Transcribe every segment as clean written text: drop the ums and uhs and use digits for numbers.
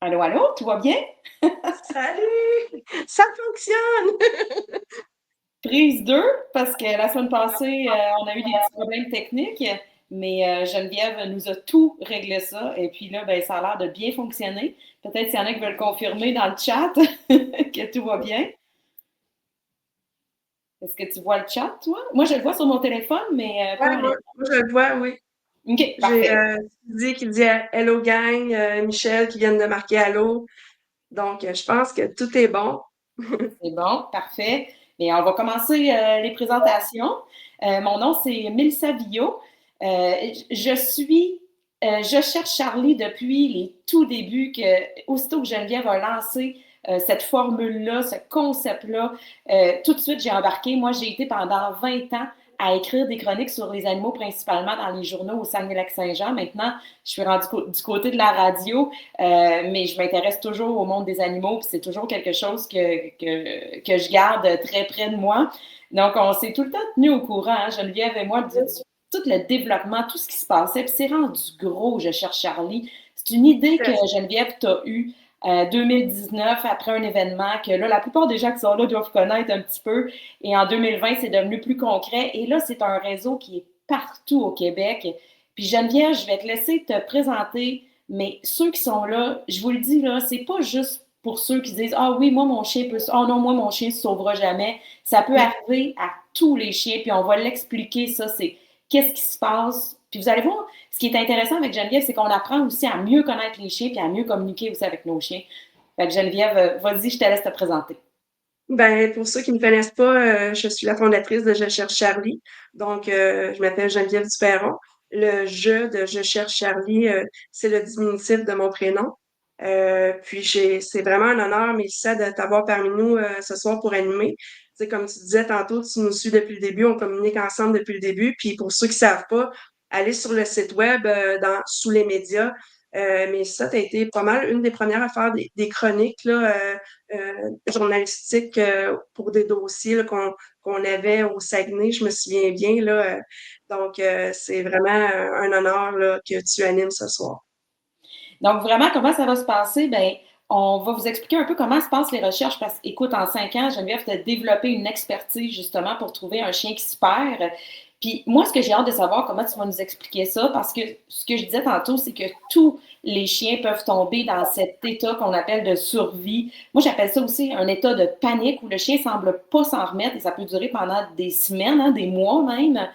Allô, allô, tout va bien? Salut! Ça fonctionne! Prise 2 parce que la semaine passée, on a eu des petits problèmes techniques, mais Geneviève nous a tout réglé ça. Et puis là, ben, ça a l'air de bien fonctionner. Peut-être s'il y en a qui veulent confirmer dans le chat que tout va bien. Est-ce que tu vois le chat, toi? Moi, je le vois sur mon téléphone, mais pas Ouais, à l'écran. moi, je le vois, oui. OK, J'ai parfait. Suzy qui dit Hello gang, Michel qui vient de marquer Hello. Donc, je pense que tout est bon. C'est bon, parfait. Et on va commencer les présentations. Mon nom, c'est Mélissa Villot. Je cherche Charlie depuis les tout débuts, aussitôt que Geneviève a lancé cette formule-là, ce concept-là, tout de suite, j'ai embarqué. Moi, j'ai été pendant 20 ans à écrire des chroniques sur les animaux, principalement dans les journaux au Saguenay-Lac-Saint-Jean. Maintenant, je suis rendue du côté de la radio. Mais je m'intéresse toujours au monde des animaux, puis c'est toujours quelque chose que je garde très près de moi. Donc, on s'est tout le temps tenu au courant, hein, Geneviève et moi, tout le développement, tout ce qui se passait. Puis c'est rendu gros, je cherche Charlie. C'est une idée que Geneviève t'a eue 2019 après un événement que là, la plupart des gens qui sont là doivent connaître un petit peu. Et en 2020, c'est devenu plus concret. Et là, c'est un réseau qui est partout au Québec. Puis Geneviève, je vais te laisser te présenter, mais ceux qui sont là, je vous le dis, là, c'est pas juste pour ceux qui disent ah oui, moi, mon chien peut. Ah non, moi, mon chien se sauvera jamais. Ça peut arriver à tous les chiens, puis on va l'expliquer, ça, c'est qu'est-ce qui se passe. Puis vous allez voir, ce qui est intéressant avec Geneviève, c'est qu'on apprend aussi à mieux connaître les chiens, puis à mieux communiquer aussi avec nos chiens. Fait que Geneviève, vas-y, je te laisse te présenter. Ben, pour ceux qui ne me connaissent pas, je suis la fondatrice de Je cherche Charlie. Donc, je m'appelle Geneviève Duperron. Le je de Je cherche Charlie, c'est le diminutif de mon prénom. Puis c'est vraiment un honneur, Mélissa, de t'avoir parmi nous ce soir pour animer. Tu sais, comme tu disais tantôt, tu nous suis depuis le début, on communique ensemble depuis le début. Puis pour ceux qui savent pas, allez sur le site web sous les médias. Mais ça, tu as été pas mal une des premières à faire des chroniques là, journalistiques pour des dossiers là, qu'on avait au Saguenay, je me souviens bien. Là, donc, c'est vraiment un honneur là, que tu animes ce soir. Donc, vraiment, comment ça va se passer? Ben, on va vous expliquer un peu comment se passent les recherches parce qu'écoute, en 5 ans, Geneviève, tu as développé une expertise justement pour trouver un chien qui se perd. Puis moi, ce que j'ai hâte de savoir, comment tu vas nous expliquer ça, parce que ce que je disais tantôt, c'est que tous les chiens peuvent tomber dans cet état qu'on appelle de survie. Moi, j'appelle ça aussi un état de panique où le chien semble pas s'en remettre et ça peut durer pendant des semaines, hein, des mois même,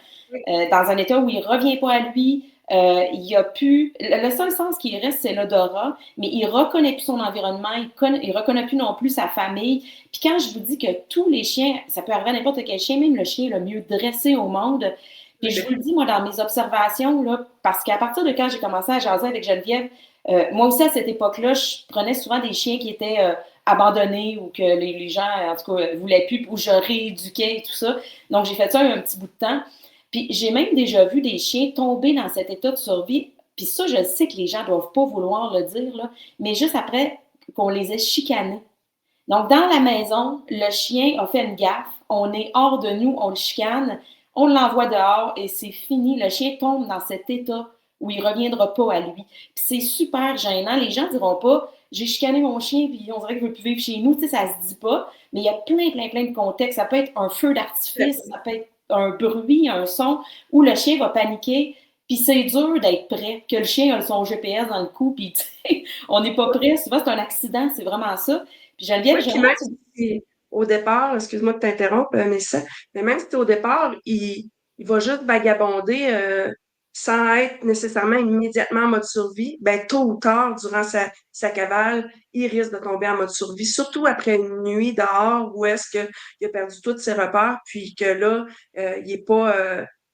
dans un état où il revient pas à lui, il y a plus. Le seul sens qui reste, c'est l'odorat, mais il reconnaît plus son environnement, il reconnaît plus non plus sa famille. Puis quand je vous dis que tous les chiens, ça peut arriver à n'importe quel chien, même le chien le mieux dressé au monde. Puis je vous le dis, moi, dans mes observations, là, parce qu'à partir de quand j'ai commencé à jaser avec Geneviève, moi aussi, à cette époque-là, je prenais souvent des chiens qui étaient abandonnés ou que les gens, en tout cas, voulaient plus, ou je rééduquais et tout ça. Donc, j'ai fait ça un petit bout de temps. Puis j'ai même déjà vu des chiens tomber dans cet état de survie. Puis ça, je sais que les gens ne doivent pas vouloir le dire, là, mais juste après qu'on les ait chicanés. Donc, dans la maison, le chien a fait une gaffe, on est hors de nous, on le chicane, on l'envoie dehors et c'est fini. Le chien tombe dans cet état où il ne reviendra pas à lui. Puis c'est super gênant. Les gens ne diront pas j'ai chicané mon chien puis on dirait qu'il ne veut plus vivre chez nous. Tu sais, ça ne se dit pas. Mais il y a plein de contextes. Ça peut être un feu d'artifice, ça peut être un bruit, un son où le chien va paniquer. Puis c'est dur d'être prêt, que le chien a son GPS dans le cou, puis on n'est pas prêt. Souvent, c'est un accident, c'est vraiment ça. Puis Geneviève, Oui, puis j'aimerais même que tu... si au départ, excuse-moi de t'interrompre, mais ça, mais même si au départ, il va juste vagabonder sans être nécessairement immédiatement en mode survie, ben tôt ou tard, durant sa cavale, il risque de tomber en mode survie, surtout après une nuit dehors où est-ce qu'il a perdu tous ses repères, puis que là, il est pas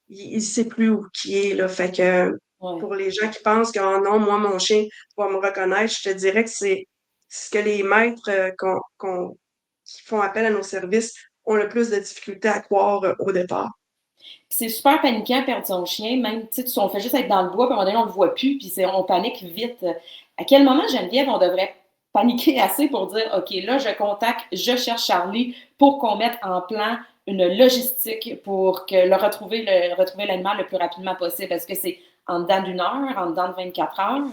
il sait plus où qui est, là. Fait que Ouais. pour les gens qui pensent que oh non, moi, mon chien va me reconnaître, je te dirais que c'est ce que les maîtres qui font appel à nos services ont le plus de difficultés à croire au départ. C'est super paniquant perdre son chien, même, tu sais, on fait juste être dans le bois, puis à un moment donné, on le voit plus, puis on panique vite. À quel moment, Geneviève, on devrait paniquer assez pour dire, OK, là, je contacte, je cherche Charlie pour qu'on mette en plan une logistique pour que retrouver l'animal le plus rapidement possible. Est-ce que c'est en dedans d'1 heure, en dedans de 24 heures?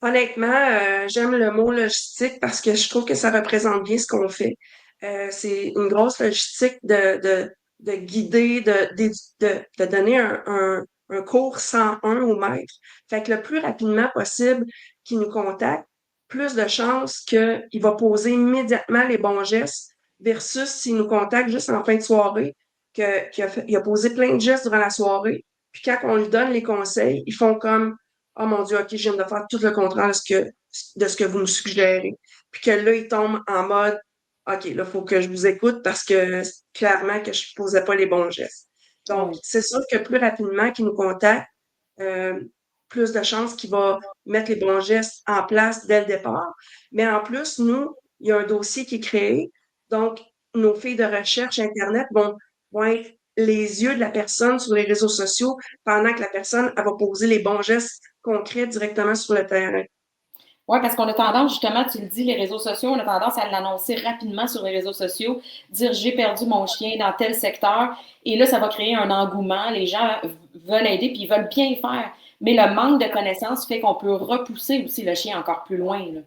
Honnêtement, j'aime le mot logistique parce que je trouve que ça représente bien ce qu'on fait. C'est une grosse logistique de guider, de donner un cours 101 au maître. Fait que le plus rapidement possible qu'il nous contacte, plus de chances qu'il va poser immédiatement les bons gestes versus s'il nous contacte juste en fin de soirée, qu'il a posé plein de gestes durant la soirée. Puis quand on lui donne les conseils, ils font comme oh mon Dieu, OK, je viens de faire tout le contraire de ce que vous me suggérez. Puis que là, il tombe en mode, OK, là, il faut que je vous écoute parce que clairement que je ne posais pas les bons gestes. Donc, Oui. c'est sûr que plus rapidement qu'il nous contacte, euh, plus de chances qu'il va mettre les bons gestes en place dès le départ. Mais en plus, nous, il y a un dossier qui est créé. Donc, nos filles de recherche Internet vont être les yeux de la personne sur les réseaux sociaux pendant que la personne elle va poser les bons gestes concrets directement sur le terrain. Oui, parce qu'on a tendance, justement, tu le dis, les réseaux sociaux, on a tendance à l'annoncer rapidement sur les réseaux sociaux, dire j'ai perdu mon chien dans tel secteur, et là, ça va créer un engouement. Les gens veulent aider, puis ils veulent bien faire. Mais le manque de connaissances fait qu'on peut repousser aussi le chien encore plus loin, là.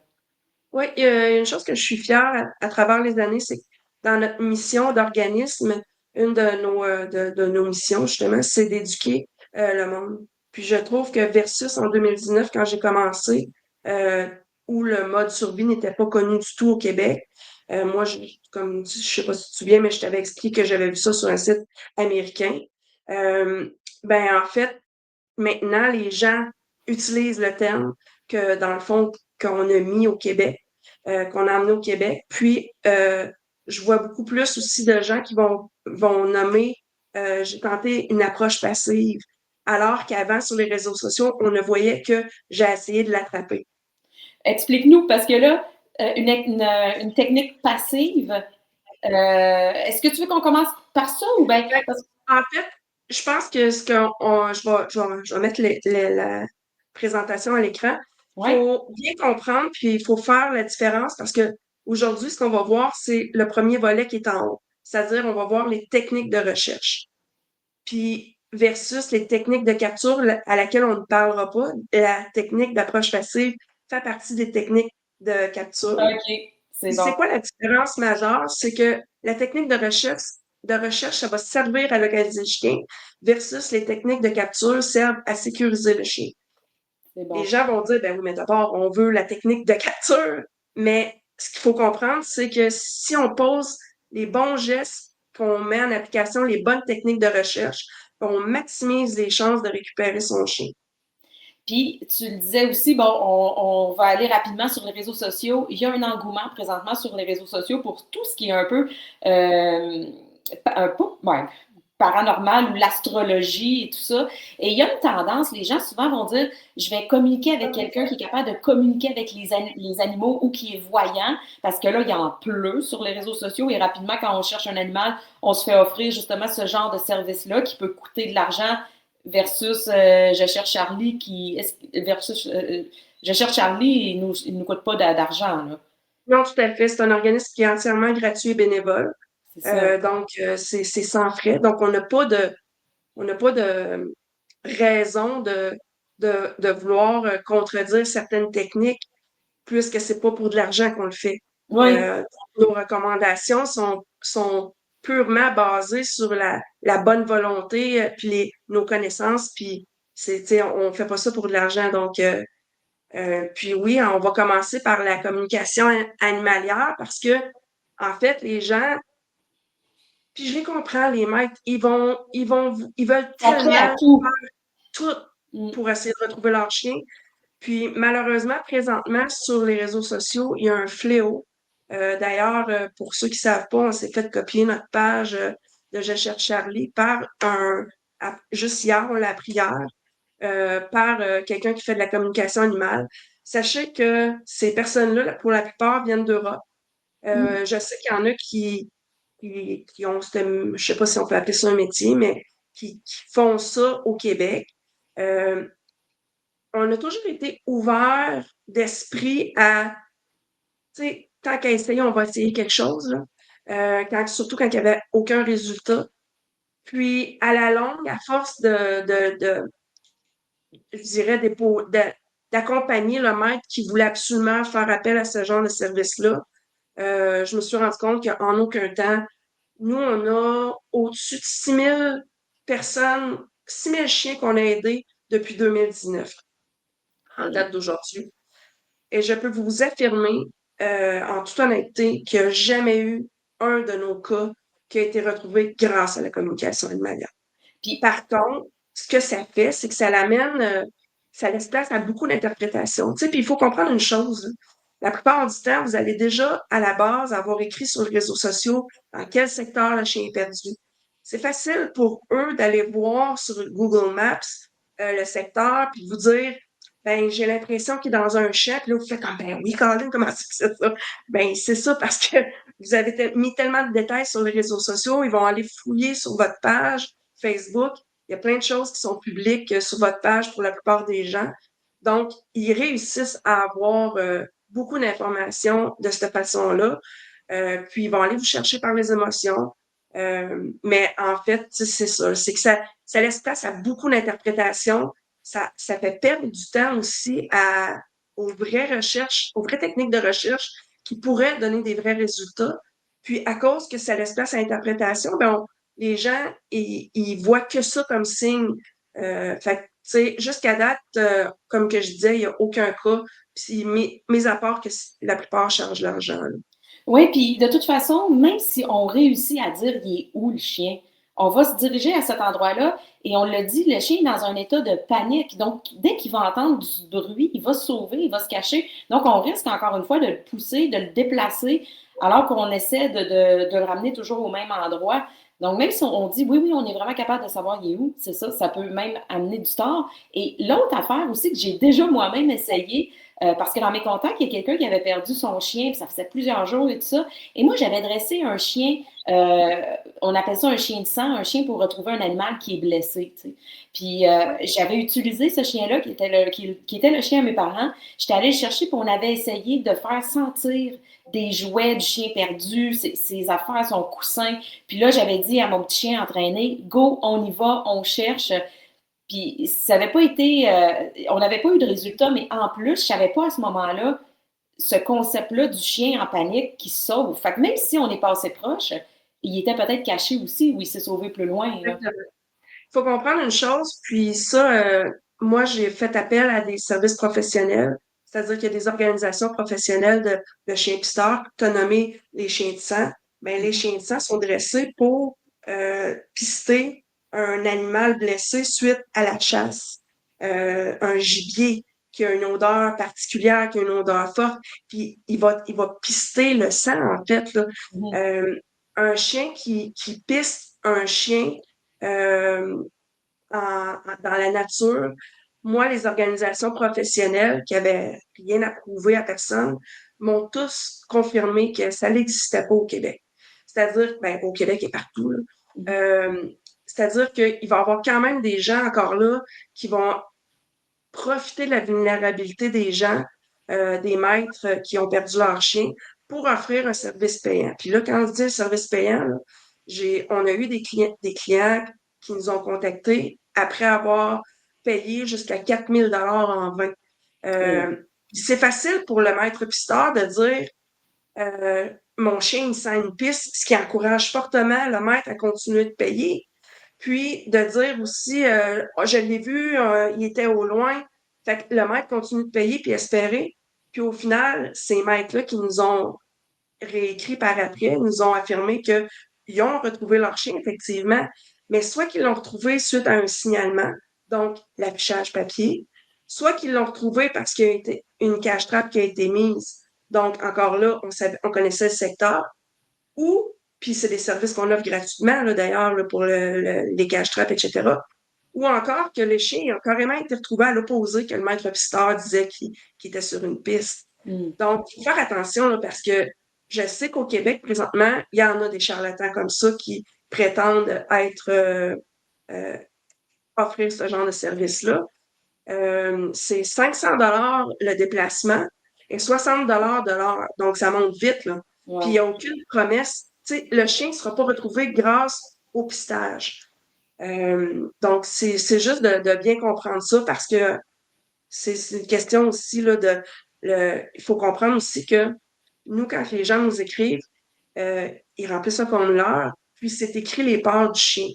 Oui, il y a une chose que je suis fière à travers les années, c'est que dans notre mission d'organisme, une de nos missions, justement, c'est d'éduquer le monde. Puis je trouve que versus en 2019, quand j'ai commencé, euh, où le mode survie n'était pas connu du tout au Québec, moi, comme je sais pas si tu te souviens, mais je t'avais expliqué que j'avais vu ça sur un site américain. Euh, ben en fait, maintenant, les gens utilisent le terme que, dans le fond, qu'on a mis au Québec, qu'on a amené au Québec. Puis, je vois beaucoup plus aussi de gens qui vont nommer, j'ai tenté une approche passive, alors qu'avant, sur les réseaux sociaux, on ne voyait que j'ai essayé de l'attraper. Explique-nous, parce que là, une technique passive, est-ce que tu veux qu'on commence par ça ou bien. Fait en fait, je pense que je vais mettre la présentation à l'écran. Oui, Faut bien comprendre, puis il faut faire la différence parce que aujourd'hui, ce qu'on va voir, c'est le premier volet qui est en haut. C'est-à-dire, on va voir les techniques de recherche. Puis versus les techniques de capture à laquelle on ne parlera pas. La technique d'approche passive fait partie des techniques de capture. OK, c'est Puis bon. c'est quoi la différence majeure? C'est que la technique de recherche, ça va servir à localiser le chien versus les techniques de capture servent à sécuriser le chien. C'est Les bon. gens vont dire, ben oui, mais d'abord, on veut la technique de capture. Mais ce qu'il faut comprendre, c'est que si on pose les bons gestes, qu'on met en application les bonnes techniques de recherche, on maximise les chances de récupérer son chien. Puis, tu le disais aussi, bon, on va aller rapidement sur les réseaux sociaux. Il y a un engouement présentement sur les réseaux sociaux pour tout ce qui est un peu, ouais, paranormal ou l'astrologie et tout ça. Et il y a une tendance, les gens souvent vont dire, je vais communiquer avec quelqu'un qui est capable de communiquer avec les animaux ou qui est voyant, parce que là, il y en pleut sur les réseaux sociaux et rapidement, quand on cherche un animal, on se fait offrir justement ce genre de service-là qui peut coûter de l'argent versus je cherche Charlie versus je cherche Charlie, il nous coûte pas d'argent, là. Non, tout à fait. C'est un organisme qui est entièrement gratuit et bénévole. C'est ça. Donc, c'est sans frais. Donc, on n'a pas de raison de vouloir contredire certaines techniques puisque c'est pas pour de l'argent qu'on le fait. Oui. Euh, nos recommandations sont purement basées sur la bonne volonté, puis nos connaissances, puis tu sais, on fait pas ça pour de l'argent. Donc, puis oui, on va commencer par la communication animalière parce que, en fait, les gens, puis je les comprends, les maîtres, ils veulent Ils sont prêts à tellement tout. tout Mm. pour essayer de retrouver leur chien. Puis malheureusement, présentement, sur les réseaux sociaux, il y a un fléau. D'ailleurs, pour ceux qui savent pas, on s'est fait copier notre page de Je cherche Charlie par juste hier, on l'a appris hier, par quelqu'un qui fait de la communication animale. Sachez que ces personnes-là, pour la plupart, viennent d'Europe. Mm. Je sais qu'il y en a qui ont, je sais pas si on peut appeler ça un métier, mais qui font ça au Québec. Euh, on a toujours été ouvert d'esprit à, tu sais, tant qu'à essayer, on va essayer quelque chose, là. Surtout quand il n'y avait aucun résultat. Puis, à la longue, à force je dirais, d'accompagner le maître qui voulait absolument faire appel à ce genre de service-là. Je me suis rendu compte qu'en aucun temps, nous, on a au-dessus de 6000 personnes, 6000 chiens qu'on a aidés depuis 2019, en Et- date d'aujourd'hui. Et je peux vous affirmer, en toute honnêteté, qu'il n'y a jamais eu un de nos cas qui a été retrouvé grâce à la communication animalière. Puis, Par contre, ce que ça fait, c'est que ça laisse place à beaucoup d'interprétations. Tu sais, puis il faut comprendre une chose, là. La plupart du temps, vous allez déjà, à la base, avoir écrit sur les réseaux sociaux dans quel secteur le chien est perdu. C'est facile pour eux d'aller voir sur Google Maps le secteur, puis de vous dire, ben, j'ai l'impression qu'il est dans un champ, puis là, vous faites comme, ben oui, Colin, comment c'est ça? Ben, c'est ça parce que vous avez mis tellement de détails sur les réseaux sociaux, ils vont aller fouiller sur votre page Facebook. Il y a plein de choses qui sont publiques sur votre page pour la plupart des gens. Donc, ils réussissent à avoir beaucoup d'informations de cette façon-là. Puis, ils vont aller vous chercher par les émotions. Mais en fait, c'est ça. C'est que ça laisse place à beaucoup d'interprétations. Ça fait perdre du temps aussi aux vraies recherches, aux vraies techniques de recherche qui pourraient donner des vrais résultats. Puis, à cause que ça laisse place à l'interprétation, ben, les gens, ils voient que ça comme signe. Fait que, tu sais, jusqu'à date, comme que je disais, il n'y a aucun cas. Puis, mis à part que la plupart chargent l'argent, là. oui, puis de toute façon, même si on réussit à dire il est où le chien, on va se diriger à cet endroit-là et on le dit, le chien est dans un état de panique. Donc, dès qu'il va entendre du bruit, il va se sauver, il va se cacher. Donc, on risque encore une fois de le pousser, de le déplacer, alors qu'on essaie de le ramener toujours au même endroit. Donc, même si on dit oui, oui, on est vraiment capable de savoir il est où, c'est ça, ça peut même amener du tort. Et l'autre affaire aussi que j'ai déjà moi-même essayé, parce que dans mes contacts, il y a quelqu'un qui avait perdu son chien, puis ça faisait plusieurs jours et tout ça. Et moi, j'avais dressé un chien, on appelle ça un chien de sang, un chien pour retrouver un animal qui est blessé, tu sais. Puis j'avais utilisé ce chien-là, qui était le chien à mes parents. J'étais allée le chercher, puis on avait essayé de faire sentir des jouets du chien perdu, ses affaires, son coussin. Puis là, j'avais dit à mon petit chien entraîné, go, on y va, on cherche. Puis ça n'avait pas été, on n'avait pas eu de résultat, mais en plus, je savais pas à ce moment-là ce concept-là du chien en panique qui se sauve. Fait que même si on est passé proche, il était peut-être caché aussi ou il s'est sauvé plus loin, là. Il faut comprendre une chose, puis ça, moi, j'ai fait appel à des services professionnels, c'est-à-dire qu'il y a des organisations professionnelles de chiens pisteurs, tu as nommé les chiens de sang. Ben, les chiens de sang sont dressés pour pister un animal blessé suite à la chasse. Un gibier qui a une odeur particulière, qui a une odeur forte, puis il va pister le sang, en fait, là. Mhm. Euh, un chien qui piste un chien, euh, dans la nature. Moi, les organisations professionnelles qui avaient rien à prouver à personne m'ont tous confirmé que ça n'existait pas au Québec. C'est-à-dire, ben, au Québec et partout, là. Mhm. Euh, c'est-à-dire qu'il va y avoir quand même des gens encore là qui vont profiter de la vulnérabilité des gens, des maîtres qui ont perdu leur chien pour offrir un service payant. Puis là, quand on dit un service payant, là, on a eu des clients qui nous ont contactés après avoir payé jusqu'à 4 000 $ en vin. Oh. C'est facile pour le maître pisteur de dire mon chien il sent une piste, ce qui encourage fortement le maître à continuer de payer. Puis de dire aussi, oh, je l'ai vu, il était au loin. Fait que le maître continue de payer puis espérer. Puis au final, ces maîtres-là qui nous ont réécrit par après, nous ont affirmé qu'ils ont retrouvé leur chien, effectivement, mais soit qu'ils l'ont retrouvé suite à un signalement, donc l'affichage papier, soit qu'ils l'ont retrouvé parce qu'il y a été une cache-trappe qui a été mise. Donc, encore là, on connaissait le secteur, ou, puis c'est des services qu'on offre gratuitement, là, d'ailleurs, là, pour les cache-trappes, etc. Ou encore que les chiens ont carrément été retrouvés à l'opposé que le maître pisteur disait qu'il était sur une piste. Mm. Donc, il faut faire attention là, parce que je sais qu'au Québec, présentement, il y en a des charlatans comme ça qui prétendent euh, offrir ce genre de service-là. C'est 500 $ le déplacement et 60 $ de l'heure. Donc, ça monte vite, là. Puis, il n'y Wow. a aucune promesse. Tu sais, le chien ne sera pas retrouvé grâce au pistage. Donc, c'est juste de bien comprendre ça parce que c'est une question aussi là, il faut comprendre aussi que nous, quand les gens nous écrivent, ils remplissent un formulaire, puis c'est écrit les peurs du chien.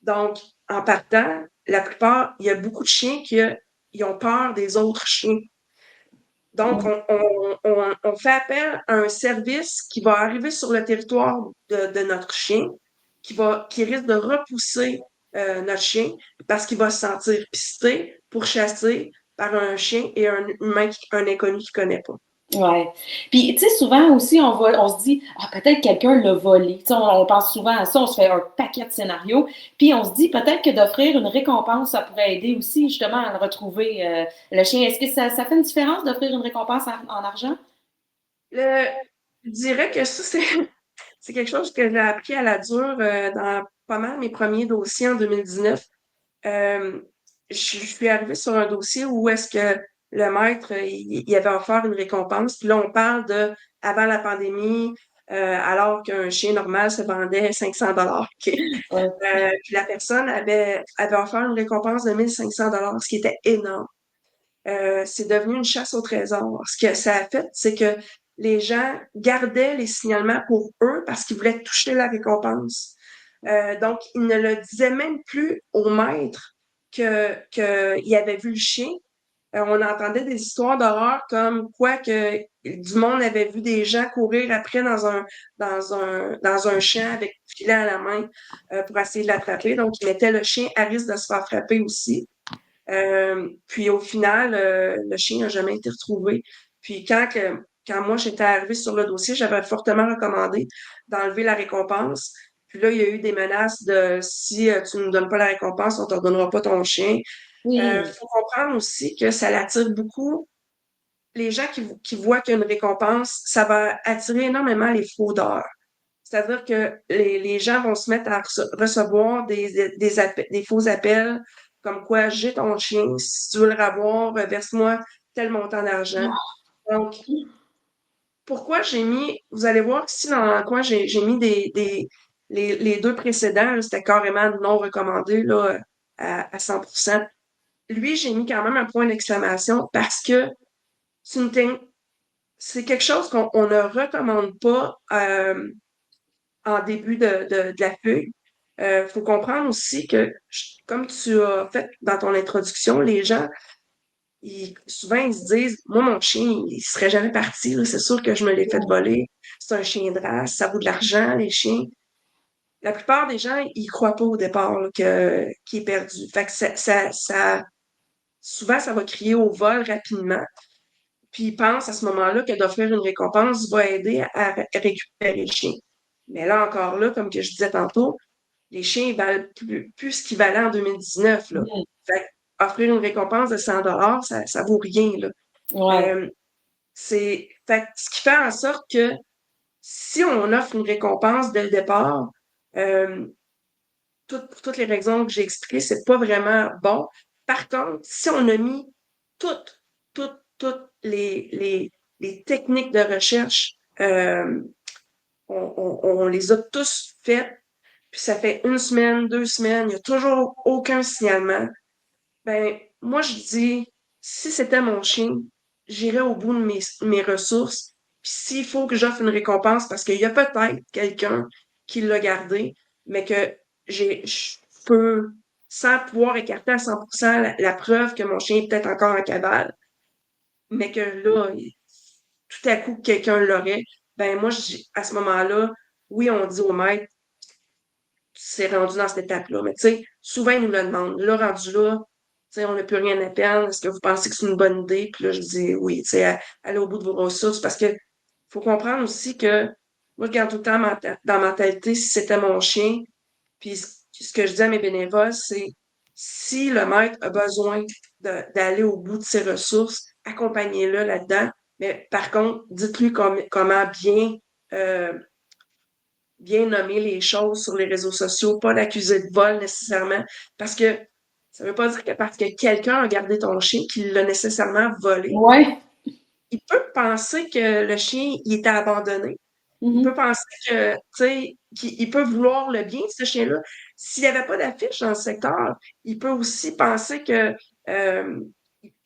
Donc, en partant, la plupart, il y a beaucoup de chiens qui ont peur des autres chiens. Donc, on fait appel à un service qui va arriver sur le territoire de notre chien, qui risque de repousser notre chien parce qu'il va se sentir pisté pour chasser par un chien et un humain, un inconnu qu'il connaît pas. Ouais. Puis, tu sais, souvent aussi, on se dit, ah, peut-être quelqu'un l'a volé. Tu sais, on pense souvent à ça, on se fait un paquet de scénarios. Puis, on se dit peut-être que d'offrir une récompense, ça pourrait aider aussi, justement, à le retrouver, le chien. Est-ce que ça fait une différence d'offrir une récompense en argent? Le, je dirais que ça, c'est c'est quelque chose que j'ai appris à la dure dans pas mal mes premiers dossiers en 2019. Euh, je suis arrivée sur un dossier où est-ce que le maître, il avait offert une récompense. Puis là, on parle de avant la pandémie, alors qu'un chien normal se vendait 500 $. OK? Ouais. Puis la personne avait offert une récompense de 1 500 $, ce qui était énorme. C'est devenu une chasse au trésor. Ce que ça a fait, c'est que les gens gardaient les signalements pour eux parce qu'ils voulaient toucher la récompense. Donc, ils ne le disaient même plus au maître qu'il avait vu le chien. On entendait des histoires d'horreur comme quoi que du monde avait vu des gens courir après dans un champ avec un filet à la main pour essayer de l'attraper. Donc, ils mettaient le chien à risque de se faire frapper aussi. Puis au final, le chien n'a jamais été retrouvé. Puis quand moi j'étais arrivée sur le dossier, j'avais fortement recommandé d'enlever la récompense. Puis là, il y a eu des menaces de si tu ne nous donnes pas la récompense, on ne te redonnera pas ton chien. Il Oui. faut comprendre aussi que ça l'attire beaucoup. Les gens qui voient qu'il y a une récompense, ça va attirer énormément les fraudeurs. C'est-à-dire que les gens vont se mettre à recevoir des faux appels comme quoi j'ai ton chien, si tu veux le revoir, verse-moi tel montant d'argent. Donc, pourquoi vous allez voir ici dans le coin, j'ai mis les deux précédents, là, c'était carrément non recommandé là, à 100%. Lui, j'ai mis quand même un point d'exclamation parce que c'est c'est quelque chose qu'on ne recommande pas en début de la feuille. Faut comprendre aussi que, comme tu as fait dans ton introduction, les gens, souvent, ils se disent, moi, mon chien, il serait jamais parti, là. C'est sûr que je me l'ai fait voler. C'est un chien de race, ça vaut de l'argent, les chiens. La plupart des gens, ils croient pas au départ, là, qu'il est perdu. Fait que souvent, ça va crier au vol rapidement. Puis ils pensent à ce moment-là que d'offrir une récompense va aider à récupérer le chien. Mais là encore là, comme que je disais tantôt, les chiens ils valent plus ce qu'ils valaient en 2019, là. Mhm. Fait que offrir une récompense de 100 $, ça vaut rien, là. Ouais. Euh, fait que ce qui fait en sorte que si on offre une récompense dès le départ, euh, pour toutes les raisons que j'ai expliquées, c'est pas vraiment bon. Par contre, si on a mis toutes, toutes les techniques de recherche, on les a tous faites, puis ça fait 1 semaine, 2 semaines, il n'y a toujours aucun signalement. Ben, moi, je dis, si c'était mon chien, j'irais au bout de mes ressources. Puis s'il faut que j'offre une récompense, parce qu'il y a peut-être quelqu'un qui l'a gardé, mais que je peux, sans pouvoir écarter à 100% la preuve que mon chien est peut-être encore en cavale, mais que là, tout à coup, quelqu'un l'aurait, ben moi, à ce moment-là, oui, on dit au maître, c'est rendu dans cette étape-là. Mais tu sais, souvent, ils nous le demandent. Là, rendu là, tu sais, on n'a plus rien à perdre. Est-ce que vous pensez que c'est une bonne idée? Puis là, je dis oui, tu sais, allez au bout de vos ressources parce que faut comprendre aussi que moi, je garde tout le temps dans ma mentalité si c'était mon chien. Puis ce que je dis à mes bénévoles, c'est si le maître a besoin d'aller au bout de ses ressources, accompagnez-le là-dedans. Mais par contre, dites-lui comment euh, bien nommer les choses sur les réseaux sociaux, pas l'accuser de vol nécessairement, parce que ça veut pas dire que parce que quelqu'un a gardé ton chien qu'il l'a nécessairement volé. Ouais. Il peut penser que le chien, il était abandonné. Il peut Mhm. penser que, tu sais, qu'il peut vouloir le bien de ce chien-là. S'il n'y avait pas d'affiche dans le secteur, il peut aussi penser que,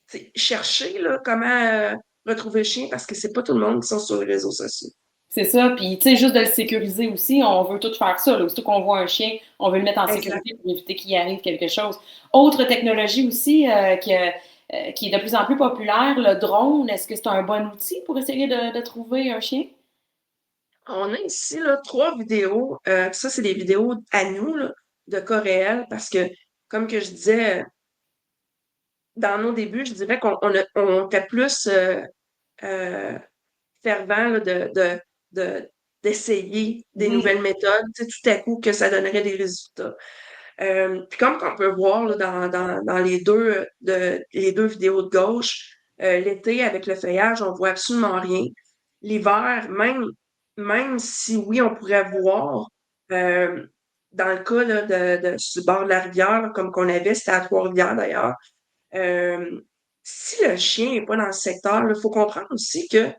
tu chercher là, comment retrouver le chien parce que c'est pas tout le monde qui sont sur les réseaux sociaux. C'est ça. Puis, tu sais, juste de le sécuriser aussi, on veut tout faire ça. Là. Aussitôt qu'on voit un chien, on veut le mettre en Exact. sécurité pour éviter qu'il y arrive quelque chose. Autre technologie aussi qui est de plus en plus populaire, le drone. Est-ce que c'est un bon outil pour essayer de trouver un chien? On a ici là, 3 vidéos. Ça, c'est des vidéos à nous là, de cas réels parce que, comme que je disais, dans nos débuts, je dirais on était plus euh, fervent là, d'essayer des Mhm. nouvelles méthodes, tu sais, tout à coup que ça donnerait des résultats. Puis comme qu'on peut voir là, dans les deux vidéos de gauche, l'été avec le feuillage, on voit absolument rien. L'hiver, même si oui, on pourrait voir, euh, dans le cas là, sur le bord de la rivière, là, comme qu'on avait, c'était à Trois-Rivières d'ailleurs, euh, si le chien n'est pas dans le secteur, il faut comprendre aussi que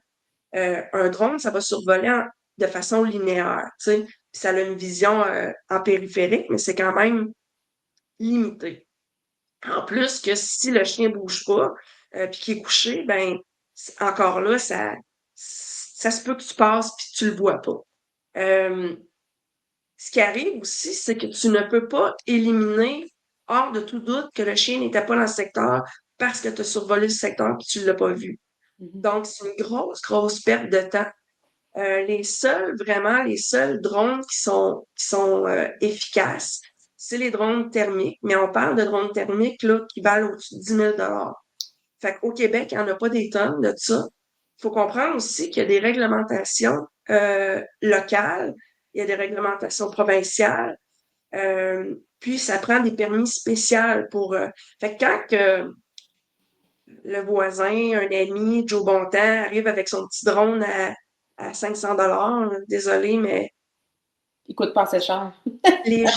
un drone, ça va survoler de façon linéaire, tu sais. Puis ça a une vision en périphérique, mais c'est quand même limité. En plus que si le chien bouge pas, puis qu'il est couché, ben encore là, ça se peut que tu passes puis tu le vois pas. Euh, Ce qui arrive aussi, c'est que tu ne peux pas éliminer hors de tout doute que le chien n'était pas dans le secteur parce que tu as survolé le secteur et tu ne l'as pas vu. Mhm. Donc, c'est une grosse perte de temps. Les seuls drones qui sont efficaces, c'est les drones thermiques, mais on parle de drones thermiques là, qui valent au-dessus de 10 000 $. Fait qu'au Québec, il n'y en a pas des tonnes de ça. Il faut comprendre aussi qu'il y a des réglementations locales, il y a des réglementations provinciales, puis ça prend des permis spéciaux pour... Fait que quand le voisin, un ami, Joe Bontemps, arrive avec son petit drone à 500 $, désolé, mais Il coûte pas assez cher. les gens,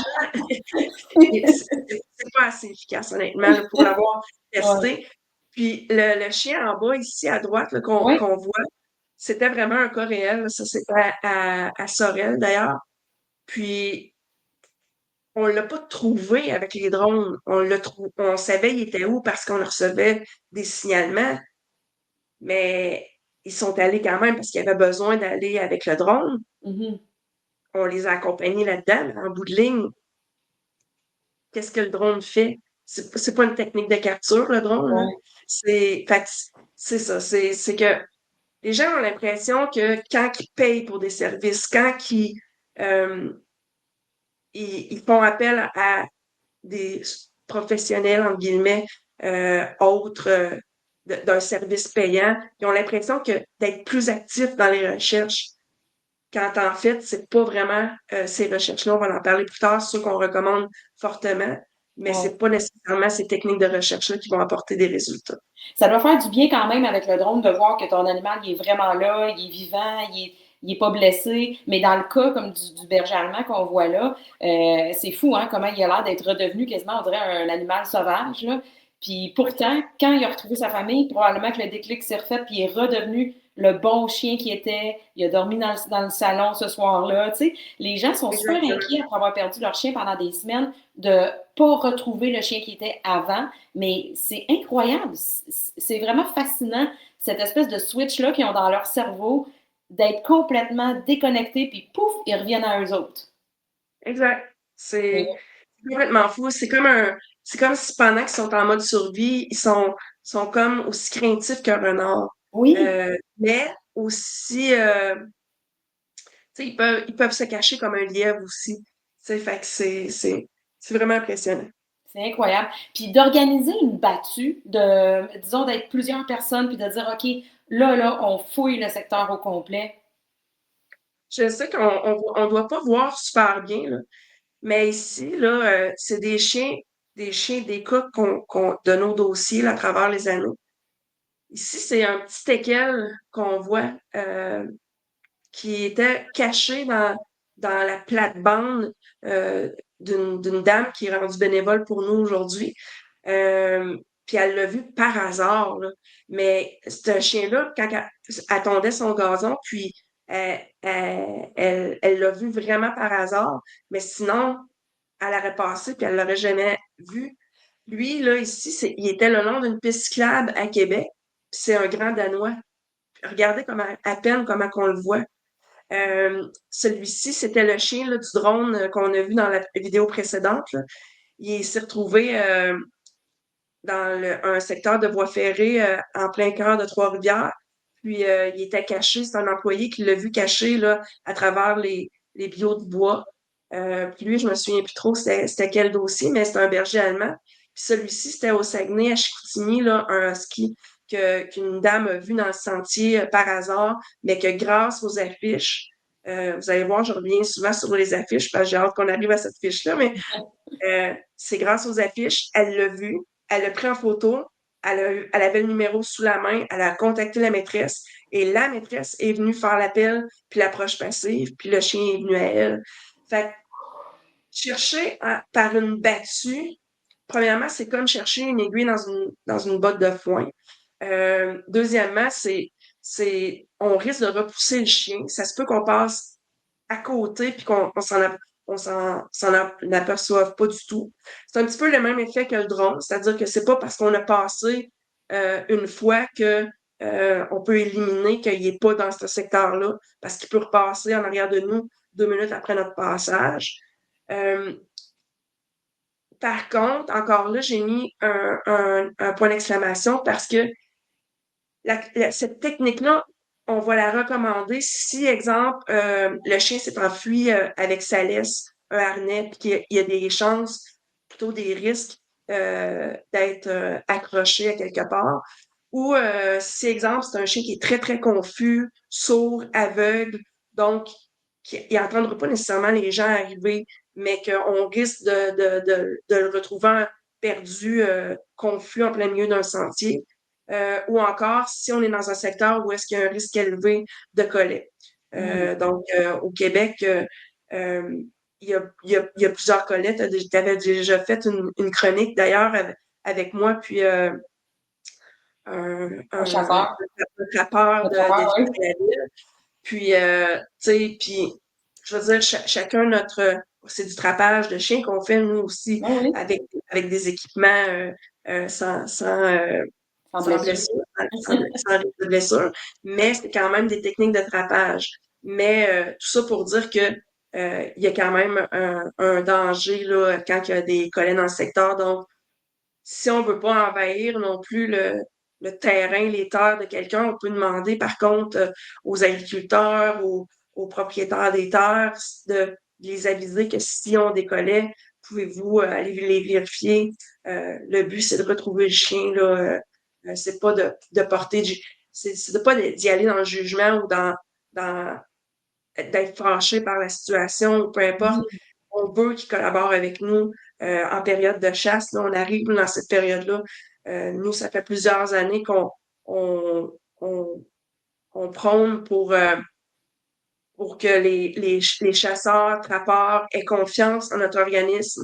c'est pas assez efficace, honnêtement, là, pour l'avoir Ouais. testé. Puis le chien en bas, ici à droite, là, Oui. qu'on voit, c'était vraiment un cas réel. Là. Ça, c'était à Sorel, d'ailleurs. Puis, on l'a pas trouvé avec les drones. On savait il était où parce qu'on recevait des signalements, mais ils sont allés quand même parce qu'ils avaient besoin d'aller avec le drone. Mhm. On les a accompagnés là-dedans, mais en bout de ligne, qu'est-ce que le drone fait? C'est pas une technique de capture, le drone, là. Ouais. Fait que c'est ça. C'est que les gens ont l'impression que quand ils payent pour des services, euh, ils font appel à des professionnels, entre guillemets, autres d'un service payant, ils ont l'impression que d'être plus actifs dans les recherches, quand en fait, c'est pas vraiment ces recherches-là, on va en parler plus tard, c'est sûr qu'on recommande fortement, mais Ouais. c'est pas nécessairement ces techniques de recherche-là qui vont apporter des résultats. Ça doit faire du bien quand même avec le drone de voir que ton animal il est vraiment là, il est vivant, il est pas blessé. Mais dans le cas comme du berger allemand qu'on voit là, c'est fou hein, comment il a l'air d'être redevenu quasiment, on dirait, un animal sauvage. Là. Puis pourtant, quand il a retrouvé sa famille, probablement que le déclic s'est refait, puis il est redevenu le bon chien qu'il était. Il a dormi dans le salon ce soir-là. Tu sais, les gens sont super Exactement. inquiets après avoir perdu leur chien pendant des semaines de pas retrouver le chien qui était avant. Mais c'est incroyable. C'est vraiment fascinant, cette espèce de switch-là qu'ils ont dans leur cerveau, d'être complètement déconnectés, puis pouf, ils reviennent à eux autres. Exact. C'est complètement fou. C'est comme si pendant qu'ils sont en mode survie, sont comme aussi craintifs qu'un renard. Oui, Mais aussi, tu sais, ils peuvent se cacher comme un lièvre aussi. Tu sais, fait que c'est vraiment impressionnant. c'est incroyable. Puis d'organiser une battue, disons, d'être plusieurs personnes, puis de dire, OK, là, on fouille le secteur au complet. Je sais on doit pas voir super bien, là, mais ici, là, c'est des chiens d'écoute de nos dossiers là, à travers les années. Ici, c'est un petit teckel qu'on voit qui était caché dans la plate-bande d'une dame qui est rendue bénévole pour nous aujourd'hui. Euh, Puis elle l'a vu par hasard, là. Mais c'est un chien-là, quand elle tondait son gazon, puis elle l'a vu vraiment par hasard. Mais sinon, elle aurait passé, puis elle l'aurait jamais vu. Lui, là, ici, il était le long d'une piste cyclable à Québec. Puis c'est un grand Danois. Regardez à peine comment qu'on le voit. Celui-ci, c'était le chien là, du drone qu'on a vu dans la vidéo précédente, là. Il s'est retrouvé dans un secteur de voie ferrée en plein cœur de Trois-Rivières. Puis il était caché, c'est un employé qui l'a vu caché là, à travers les bio de bois. Puis lui, je me souviens plus trop c'était quel dossier, mais c'était un berger allemand. Puis celui-ci, c'était au Saguenay, à Chicoutimi, là, un husky qu'une dame a vu dans le sentier par hasard, mais que grâce aux affiches, vous allez voir, je reviens souvent sur les affiches parce que j'ai hâte qu'on arrive à cette fiche-là, mais c'est grâce aux affiches, elle l'a vu, elle l'a pris en photo, elle avait le numéro sous la main, elle a contacté la maîtresse et la maîtresse est venue faire l'appel, puis l'approche passive, puis le chien est venu à elle. Fait que par une battue, premièrement, c'est comme chercher une aiguille dans une botte de foin. Deuxièmement, on risque de repousser le chien. Ça se peut qu'on passe à côté puis qu'on s'en aperçoive pas du tout. C'est un petit peu le même effet que le drone, c'est-à-dire que c'est pas parce qu'on a passé une fois que on peut éliminer qu'il n'est pas dans ce secteur-là, parce qu'il peut repasser en arrière de nous 2 minutes après notre passage. Euh, Par contre, encore là, j'ai mis un point d'exclamation parce que cette technique-là, on va la recommander si, exemple, le chien s'est enfui avec sa laisse, un harnais, puis qu'il y a des chances, plutôt des risques d'être accroché à quelque part. Ou si, exemple, c'est un chien qui est très, très confus, sourd, aveugle, donc il n'entendra pas nécessairement les gens arriver, mais qu'on risque de le retrouver perdu, confus en plein milieu d'un sentier ou encore si on est dans un secteur où est-ce qu'il y a un risque élevé de collet. Mm. Donc, au Québec, il y a plusieurs collets. Tu avais déjà fait une chronique d'ailleurs avec moi, puis Un un chasseur. rappeur Un chasseur, d'Éviter oui. la ville. Puis, tu sais, puis, je veux dire, chacun c'est du trapage de chiens qu'on fait nous aussi Oui, oui. avec des équipements Sans sans blessure. blessure, sans risque de blessure, mais c'est quand même des techniques de trapage. Mais tout ça pour dire que il y a quand même un danger là, quand il y a des collègues dans le secteur. Donc, si on veut pas envahir non plus le terrain, les terres de quelqu'un, on peut demander par contre aux agriculteurs, aux propriétaires des terres de les aviser que si on décollait, pouvez-vous aller les vérifier. Le but, c'est de retrouver le chien, là. C'est pas de porter c'est de pas d'y aller dans le jugement ou dans d'être fâché par la situation ou peu importe. Mhm. On veut qu'ils collaborent avec nous en période de chasse. Là, on arrive dans cette période-là. Nous, ça fait plusieurs années qu'on on, on, on prône pour que les chasseurs, trappeurs aient confiance en notre organisme,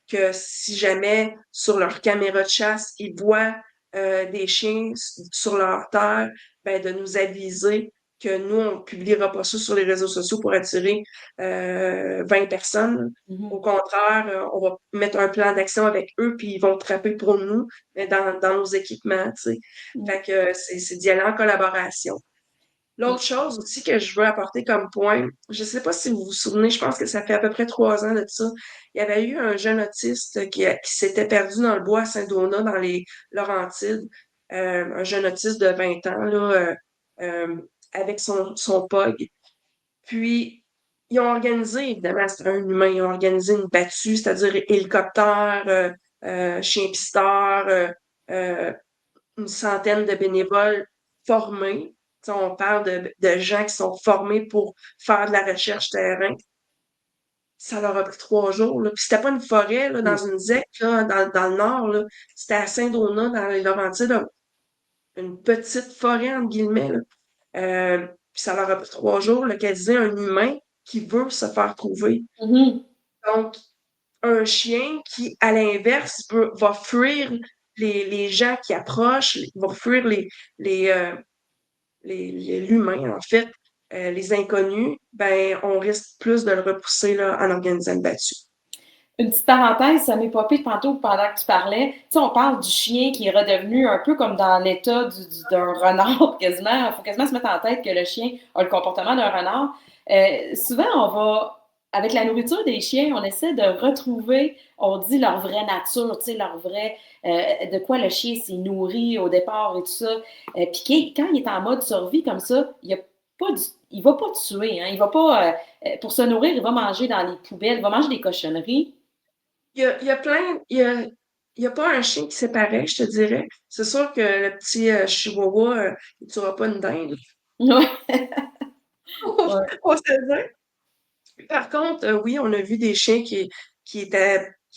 que si jamais sur leur caméra de chasse, ils voient des chiens sur leur terre, ben, de nous aviser que nous, on ne publiera pas ça sur les réseaux sociaux pour attirer 20 personnes. Au Mhm. contraire, on va mettre un plan d'action avec eux, puis ils vont trapper pour nous, mais dans nos équipements, tu sais. Mhm. Fait que c'est d'y aller en collaboration. L'autre chose aussi que je veux apporter comme point, je ne sais pas si vous vous souvenez, je pense que ça fait à peu près 3 ans de ça. Il y avait eu un jeune autiste qui s'était perdu dans le bois à Saint-Donat, dans les Laurentides. Un jeune autiste de 20 ans, là, euh, avec son POG. Puis, ils ont organisé, évidemment, c'était un humain, ils ont organisé une battue, c'est-à-dire hélicoptère, chien pisteur, euh, une centaine de bénévoles formés. Tu sais, on parle de gens qui sont formés pour faire de la recherche terrain. Ça leur a pris 3 jours. Là. Puis c'était pas une forêt là, dans une zec là, dans le nord. Là. C'était à Saint-Donat, dans les Laurentides, là, une petite forêt, entre guillemets. Là. Puis ça leur a pris 3 jours, localiser un humain qui veut se faire trouver. Mhm. Donc, un chien qui, à l'inverse, va fuir les gens qui approchent, va fuir les, euh, l'humain, en fait, les inconnus, ben, on risque plus de le repousser là, en organisant une battue. Une petite parenthèse, ça m'est popé tantôt pendant que tu parlais. Tu sais, on parle du chien qui est redevenu un peu comme dans l'état d'un renard, quasiment. Il faut quasiment se mettre en tête que le chien a le comportement d'un renard. Souvent, on va, avec la nourriture des chiens, on essaie de retrouver, on dit leur vraie nature, tu sais, leur vrai, de quoi le chien s'est nourri au départ et tout ça. Puis quand il est en mode survie comme ça, il a pas il va pas tuer, hein, il va pas, pour se nourrir, il va manger dans les poubelles, il va manger des cochonneries. Il y a plein, il y a pas un chien qui séparait, je te dirais. C'est sûr que le petit chihuahua, il tuera pas une dinde. Ouais, ouais, On se le dit. Par contre, oui, on a vu des chiens qui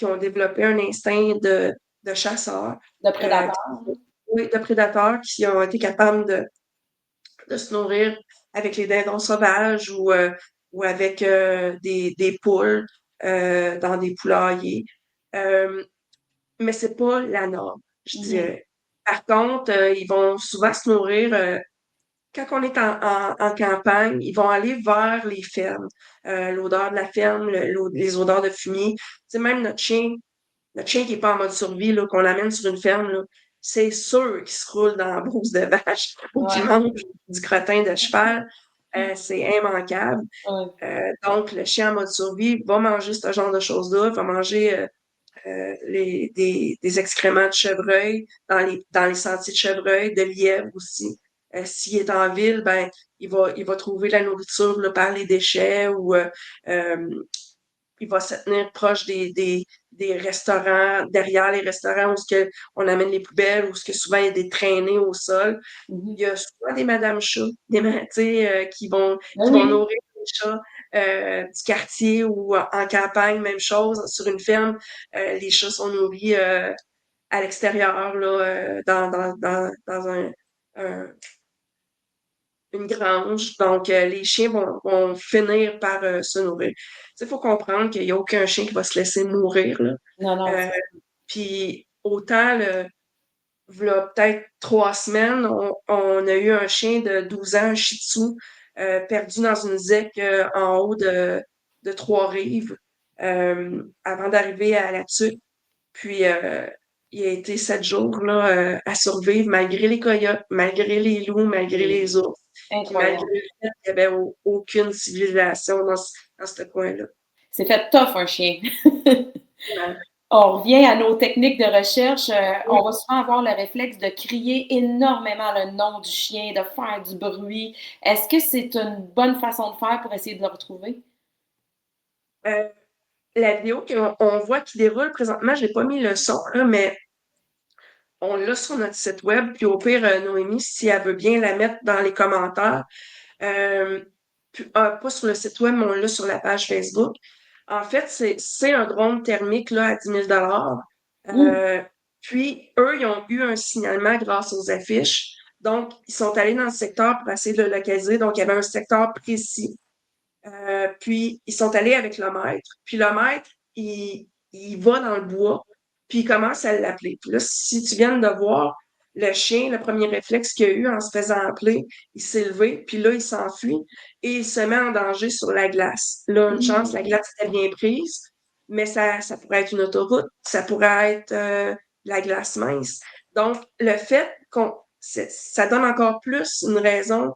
ont développé un instinct de chasseur, de euh, prédateurs. oui, de prédateurs, qui ont été capables de se nourrir avec les dindons sauvages ou avec des poules dans des poulaillers. Euh, mais c'est pas la norme, je Mhm, dirais. Par contre, ils vont souvent se nourrir, quand on est en campagne, ils vont aller vers les fermes. L'odeur de la ferme, les odeurs de fumier. Tu sais, même notre chien qui est pas en mode survie, là, qu'on l'amène sur une ferme, là, c'est sûr qu'il se roule dans la brousse de vache ou qu'il ouais, mange du crottin de cheval. C'est immanquable. ouais. Donc, le chien en mode survie va manger ce genre de choses-là, va manger des excréments de chevreuil dans les sentiers de chevreuil, de lièvre aussi. S'il est en ville, ben, il va trouver la nourriture là, par les déchets ou euh, il va se tenir proche des restaurants, derrière les restaurants où ce que on amène les poubelles, où ce que souvent il y a des traînées au sol. Mhm. Il y a souvent des Madame Chat, tu sais, Ben qui vont oui. nourrir les chats du quartier ou en campagne, même chose. Sur une ferme, les chats sont nourris à l'extérieur, là, dans un- une grange. Donc, les chiens vont finir par se nourrir. Il faut comprendre qu'il n'y a aucun chien qui va se laisser mourir, là. Non, non, Euh, Puis autant, v'là peut-être 3 semaines, on a eu un chien de 12 ans, un Shih Tzu, perdu dans une zec en haut de Trois-Rives, avant d'arriver à La Tuque. Puis il a été 7 jours là, à survivre malgré les coyotes, malgré les loups, malgré c'est les ours, puis malgré incroyable. le fait qu'il n'y avait aucune civilisation dans ce coin-là. C'est fait tough, un chien. Ouais. On revient à nos techniques de recherche. On Oui. va souvent avoir le réflexe de crier énormément le nom du chien, de faire du bruit. Est-ce que c'est une bonne façon de faire pour essayer de le retrouver? Euh, la vidéo qu'on voit qui déroule présentement, j'ai pas mis le son, là, mais on l'a sur notre site web, puis au pire, Noémie, si elle veut bien la mettre dans les commentaires, euh, pas sur le site web, mais on l'a sur la page Facebook. En fait, c'est un drone thermique là, à 10 000 $. Mmh. Euh, Puis, eux, ils ont eu un signalement grâce aux affiches. Donc, ils sont allés dans le secteur pour essayer de le localiser. Donc, il y avait un secteur précis. Puis, ils sont allés avec le maître. Puis, le maître, il va dans le bois, puis il commence à l'appeler. Puis là, si tu viens de voir, le chien, le premier réflexe qu'il a eu en se faisant appeler, il s'est levé, puis là, il s'enfuit et il se met en danger sur la glace. Là, une chance, la Mmh. glace était bien prise, mais ça pourrait être une autoroute, ça pourrait être la glace mince. Donc, le fait ça donne encore plus une raison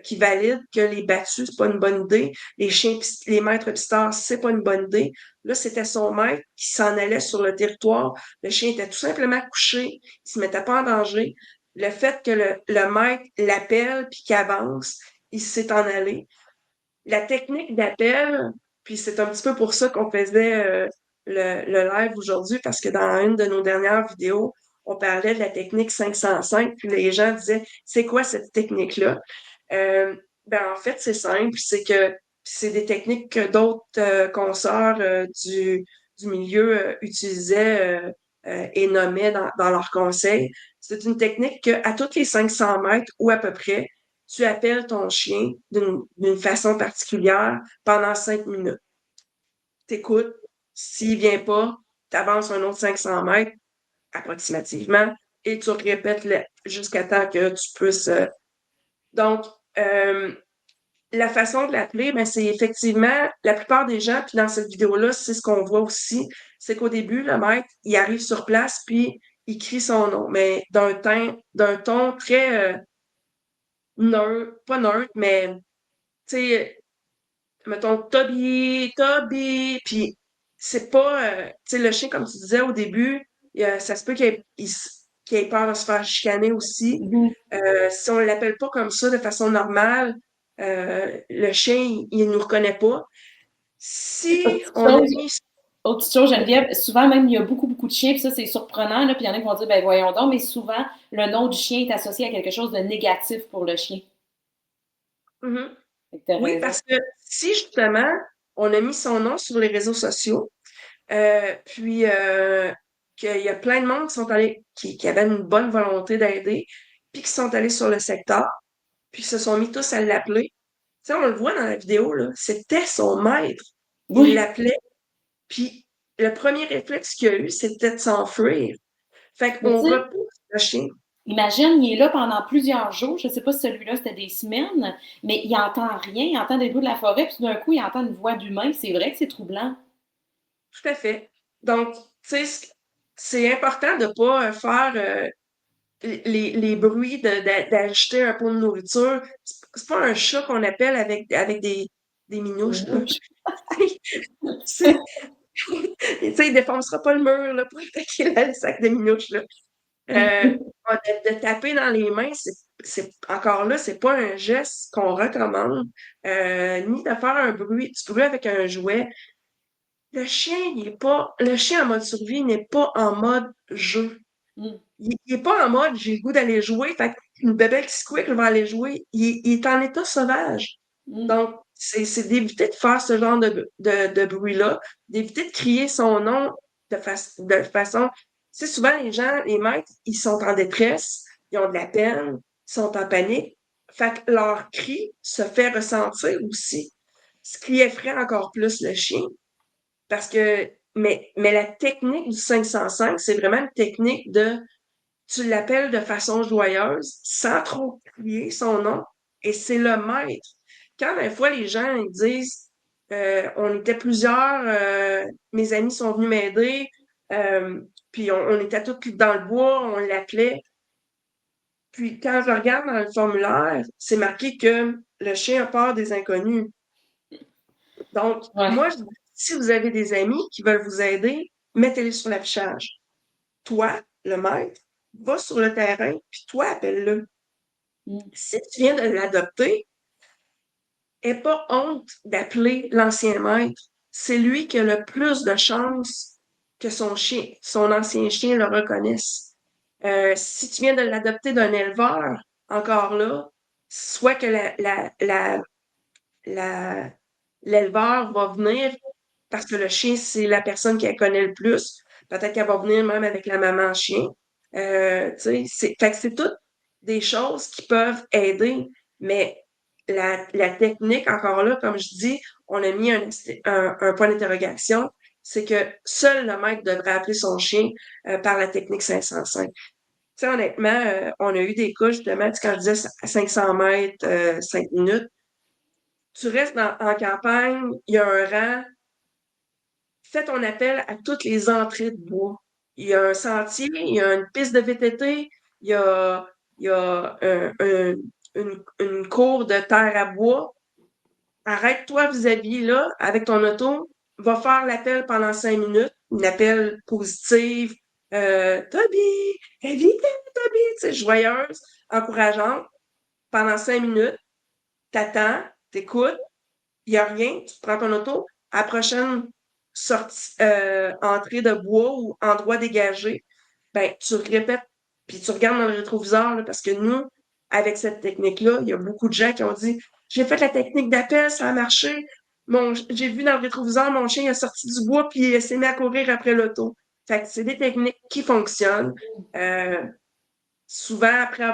qui valide que les battus, c'est pas une bonne idée. Les chiens, les maîtres pisteurs, c'est pas une bonne idée. Là, c'était son maître qui s'en allait sur le territoire. Le chien était tout simplement couché. Il se mettait pas en danger. Le fait que le maître l'appelle puis qu'il avance, il s'est en allé. La technique d'appel, puis c'est un petit peu pour ça qu'on faisait le live aujourd'hui, parce que dans une de nos dernières vidéos, on parlait de la technique 505, puis les gens disaient, c'est quoi cette technique-là? Euh, en fait, c'est simple, c'est que c'est des techniques que d'autres consoeurs du milieu utilisaient et nommaient dans leurs conseils. C'est une technique qu'à toutes les 500 mètres ou à peu près, tu appelles ton chien d'une façon particulière pendant 5 minutes. T'écoutes, s'il vient pas, t'avances un autre 500 mètres approximativement et tu répètes jusqu'à temps que tu puisses. Donc, euh, la façon de l'appeler, ben, c'est effectivement la plupart des gens, puis dans cette vidéo-là, c'est ce qu'on voit aussi, c'est qu'au début, le maître, il arrive sur place, puis il crie son nom, mais d'un ton très neutre, pas neutre, mais tu sais, mettons Toby, Toby, puis c'est pas, tu sais, le chien, comme tu disais au début, ça se peut qu'il ait peur de se faire chicaner aussi. Mhm. Si on l'appelle pas comme ça de façon normale, le chien, il nous reconnaît pas. Si Autre on a chose, mis... autre chose, Geneviève, souvent même, il y a beaucoup, beaucoup de chiens, puis ça, c'est surprenant, là, puis il y en a qui vont dire, ben voyons donc, mais souvent, le nom du chien est associé à quelque chose de négatif pour le chien. Mhm. Fait que t'as Oui, raison. parce que si justement, on a mis son nom sur les réseaux sociaux, puis qu'il y a plein de monde qui avaient une bonne volonté d'aider, puis qui sont allés sur le secteur, puis qui se sont mis tous à l'appeler. Tu sais, on le voit dans la vidéo, là, c'était son maître. Il Oui, l'appelait, puis le premier réflexe qu'il a eu, c'était de s'enfuir. Fait mais tu qu'on sais, repousse le chien. imagine, il est là pendant plusieurs jours. Je ne sais pas si celui-là, c'était des semaines, mais il n'entend rien. Il entend des bruits de la forêt, puis tout d'un coup, il entend une voix d'humain. C'est vrai que c'est troublant. Tout à fait. Donc, tu sais, c'est important de pas faire les bruits d'ajouter un pot de nourriture. C'est pas un chat qu'on appelle avec des Des minouches, là. mouches. C'est- Tu sais, il défoncera pas le mur, là, pour attaquer le sac de minouches, là. Euh, de taper dans les mains, encore là, c'est pas un geste qu'on recommande, ni de faire du bruit avec un jouet. Le chien en mode survie n'est pas en mode jeu. Mm, Il est pas en mode j'ai le goût d'aller jouer, fait une bébé qui squeak, je vais aller jouer. Il est en état sauvage. mm, Donc, c'est d'éviter de faire ce genre de bruit-là, d'éviter de crier son nom de façon. Tu sais, souvent, les maîtres, ils sont en détresse, ils ont de la peine, ils sont en panique. Fait que leur cri se fait ressentir aussi, ce qui effraie encore plus le chien. Parce que, mais la technique du 505, c'est vraiment une technique de tu l'appelles de façon joyeuse, sans trop crier son nom, et c'est le maître. Quand des fois les gens ils disent on était plusieurs, mes amis sont venus m'aider, puis on était tous dans le bois, on l'appelait. Puis quand je regarde dans le formulaire, c'est marqué que le chien a peur des inconnus. Donc, ouais. moi, je dis, si vous avez des amis qui veulent vous aider, mettez-les sur l'affichage. Toi, le maître, va sur le terrain, puis toi, appelle-le. Mm, Si tu viens de l'adopter, n'aie pas honte d'appeler l'ancien maître. C'est lui qui a le plus de chances que son ancien chien le reconnaisse. Si tu viens de l'adopter d'un éleveur, encore là, soit que la- l'éleveur va venir parce que le chien, c'est la personne qui la connaît le plus. Peut-être qu'elle va venir même avec la maman chien. Tu sais, fait que c'est toutes des choses qui peuvent aider, mais la technique, encore là, comme je dis, on a mis un point d'interrogation, c'est que seul le maître devrait appeler son chien par la technique 505. Tu sais, honnêtement, on a eu des cas, justement, tu sais, quand je disais à 500 mètres, 5 minutes, tu restes en campagne, il y a un rang, fais ton appel à toutes les entrées de bois. Il y a un sentier, il y a une piste de VTT, il y a une cour de terre à bois. Arrête-toi vis-à-vis là, avec ton auto, va faire l'appel pendant 5 minutes, un appel positif. Toby, évite, Toby, tu sais, joyeuse, encourageante, pendant 5 minutes, t'attends, t'écoutes, il n'y a rien, tu prends ton auto, à la prochaine sortie, entrée de bois ou endroit dégagé, ben, tu répètes, puis tu regardes dans le rétroviseur, là, parce que nous, avec cette technique-là, il y a beaucoup de gens qui ont dit, j'ai fait la technique d'appel, ça a marché. J'ai vu dans le rétroviseur, mon chien est sorti du bois, puis il s'est mis à courir après l'auto. Fait que c'est des techniques qui fonctionnent. Euh, Souvent, après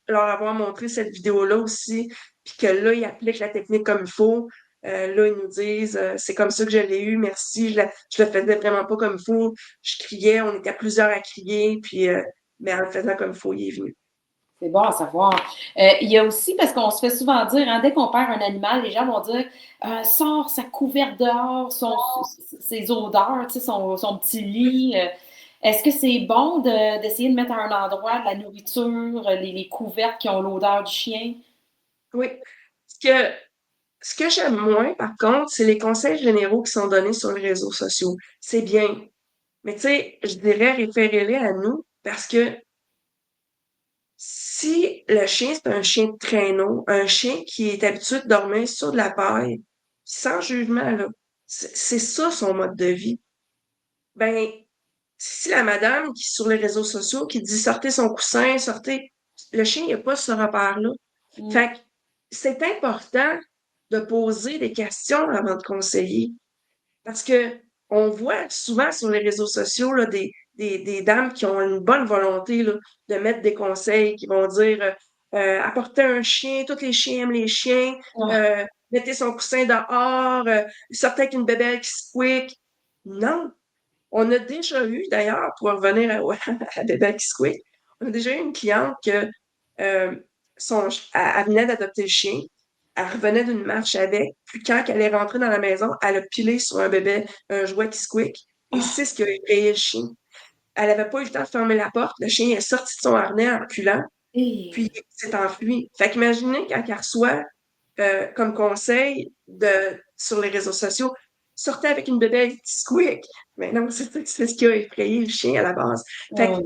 leur avoir montré cette vidéo-là aussi, puis que là, ils appliquent la technique comme il faut, là, ils nous disent c'est comme ça que je l'ai eu, merci, je le faisais vraiment pas comme il faut, je criais, on était plusieurs à crier, puis mais en le faisant comme il faut, il est venu. C'est bon à savoir. Il y a aussi, parce qu'on se fait souvent dire, hein, dès qu'on perd un animal, les gens vont dire sors sa couverte dehors, ses odeurs, tu sais, son petit lit. Est-ce que c'est bon d'essayer de mettre à un endroit de la nourriture, les couvertes qui ont l'odeur du chien? Oui. Ce que, ce que j'aime moins, par contre, c'est les conseils généraux qui sont donnés sur les réseaux sociaux. C'est bien. Mais tu sais, je dirais référez-les à nous parce que si le chien, c'est un chien de traîneau, un chien qui est habitué de dormir sur de la paille, sans jugement, là, c'est ça son mode de vie. Ben, si la madame qui, sur les réseaux sociaux, qui dit sortez son coussin, sortez, le chien, il n'a pas ce repère-là. Mm. Fait que c'est important de poser des questions avant de conseiller. Parce que on voit souvent sur les réseaux sociaux là, des dames qui ont une bonne volonté là, de mettre des conseils, qui vont dire apportez un chien, tous les chiens aiment les chiens, Ah, euh, mettez son coussin dehors, sortez avec une bébelle qui squeak. Non, on a déjà eu, d'ailleurs, pour revenir à Bébé qui squeak, on a déjà eu une cliente que euh, elle venait d'adopter le chien, elle revenait d'une marche avec, puis quand elle est rentrée dans la maison, elle a pilé sur un bébé, un jouet qui squeak, et ah, c'est ce qui a effrayé le chien. Elle n'avait pas eu le temps de fermer la porte, le chien est sorti de son harnais en reculant, et- puis il s'est enfui. Fait qu'imaginez quand elle reçoit comme conseil sur les réseaux sociaux, sortez avec une bébelle qui squeak. Mais non, c'est ce qui a effrayé le chien à la base. Fait que ah,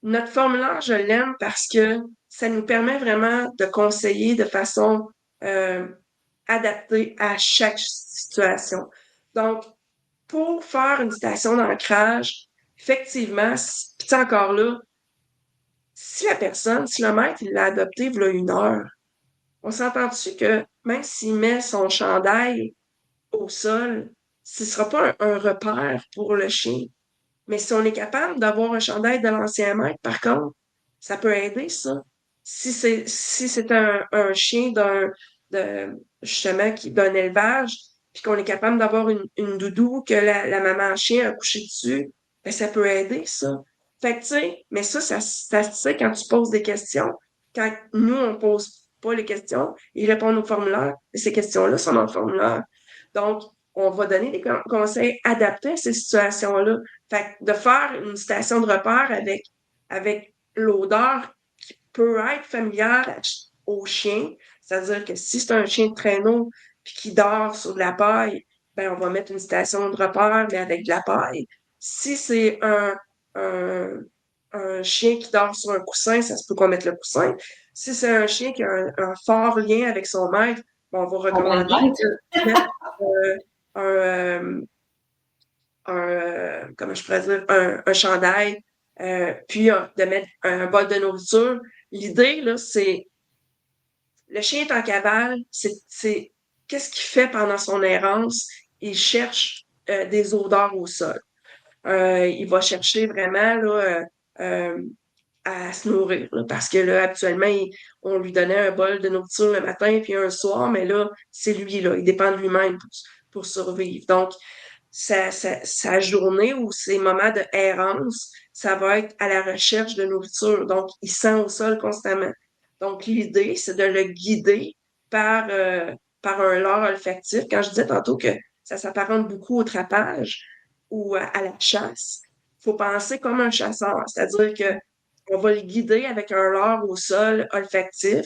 notre formulaire, je l'aime parce que ça nous permet vraiment de conseiller de façon euh, adaptée à chaque situation. Donc, pour faire une station d'ancrage, effectivement, puis encore là, si la personne, si le maître, il l'a adopté il y a 1 heure, on s'entend-tu que même s'il met son chandail au sol, ce ne sera pas un repère pour le chien. Mais si on est capable d'avoir un chandail de l'ancien maître, par contre, ça peut aider, ça. Si c'est un chien justement, d'un élevage, puis qu'on est capable d'avoir une doudou que la maman chien a couché dessus, ben, ça peut aider, ça. Fait que, tu sais, mais ça se sait quand tu poses des questions. Quand nous, on pose pas les questions, ils répondent au formulaire, et ces questions-là sont dans le formulaire. Donc, on va donner des conseils adaptés à ces situations-là. Fait que de faire une station de repère avec l'odeur qui peut être familière au chien, c'est-à-dire que si c'est un chien de traîneau puis qui dort sur de la paille, ben on va mettre une station de repère, mais avec de la paille. Si c'est un, un chien qui dort sur un coussin, ça se peut qu'on mette le coussin. Si c'est un chien qui a un fort lien avec son maître, ben, on va on va le recommander mettre. de mettre un, comment je pourrais dire, un chandail, puis de mettre un bol de nourriture. L'idée, là, c'est le chien est en cavale, c'est qu'est-ce qu'il fait pendant son errance? Il cherche des odeurs au sol. Il va chercher vraiment là, à se nourrir. Là, parce que là, actuellement, on lui donnait un bol de nourriture le matin puis un soir, mais là, c'est lui, là. Il dépend de lui-même pour survivre. Donc, sa journée ou ses moments de errance, ça va être à la recherche de nourriture. Donc, il sent au sol constamment. Donc, l'idée, c'est de le guider par un leurre olfactif. Quand je disais tantôt que ça s'apparente beaucoup au trapage ou à la chasse, il faut penser comme un chasseur, c'est-à-dire que on va le guider avec un leurre au sol olfactif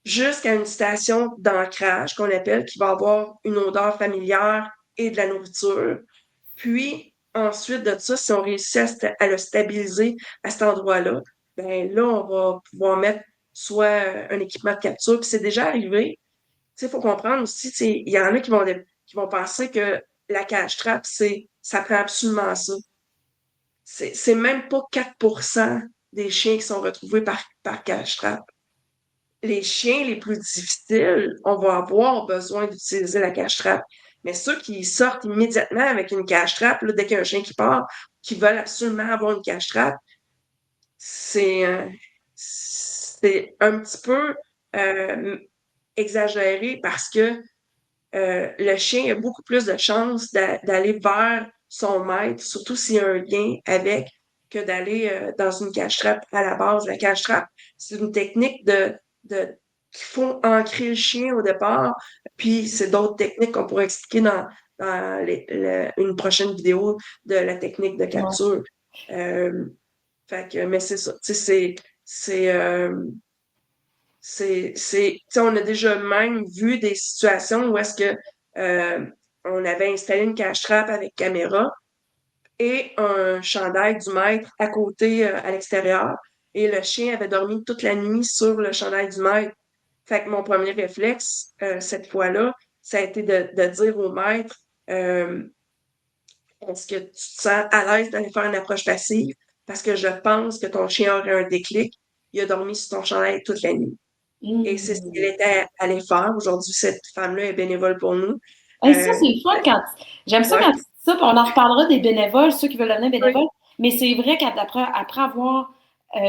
jusqu'à une station d'ancrage qu'on appelle, qui va avoir une odeur familière et de la nourriture. Puis, ensuite de ça, si on réussit à le stabiliser à cet endroit-là, ben là, on va pouvoir mettre soit un équipement de capture, puis c'est déjà arrivé. Tu sais, il faut comprendre aussi, tu sais, il y en a qui vont penser que la cage trap, ça prend absolument ça. C'est même pas 4% des chiens qui sont retrouvés par cage trap. Les chiens les plus difficiles, on va avoir besoin d'utiliser la cache-trappe. Mais ceux qui sortent immédiatement avec une cache-trappe, là, dès qu'il y a un chien qui part, qui veulent absolument avoir une cache-trappe, c'est c'est un petit peu euh, exagéré parce que le chien a beaucoup plus de chances d'aller vers son maître, surtout s'il y a un lien avec, que d'aller dans une cache-trappe à la base. La cache-trappe, c'est une technique de qu'il faut ancrer le chien au départ, puis c'est d'autres techniques qu'on pourrait expliquer dans une prochaine vidéo de la technique de Ouais. capture. Euh, Fait que, mais c'est ça, tu sais, c'est, tu sais, on a déjà même vu des situations où est-ce que euh, on avait installé une cache-trappe avec caméra et un chandail du maître à côté, à l'extérieur, et le chien avait dormi toute la nuit sur le chandail du maître. Fait que mon premier réflexe, cette fois-là, ça a été de dire au maître, euh, est-ce que tu te sens à l'aise d'aller faire une approche passive? Parce que je pense que ton chien aurait un déclic. Il a dormi sur ton chandail toute la nuit. Et c'est ce qu'elle Mmh. était allée faire. Aujourd'hui, cette femme-là est bénévole pour nous. Hey, ça, c'est le fun Ouais, quand j'aime ça ouais, quand tu dis ça, puis on en reparlera des bénévoles, ceux qui veulent devenir oui, bénévoles. Mais c'est vrai qu'après avoir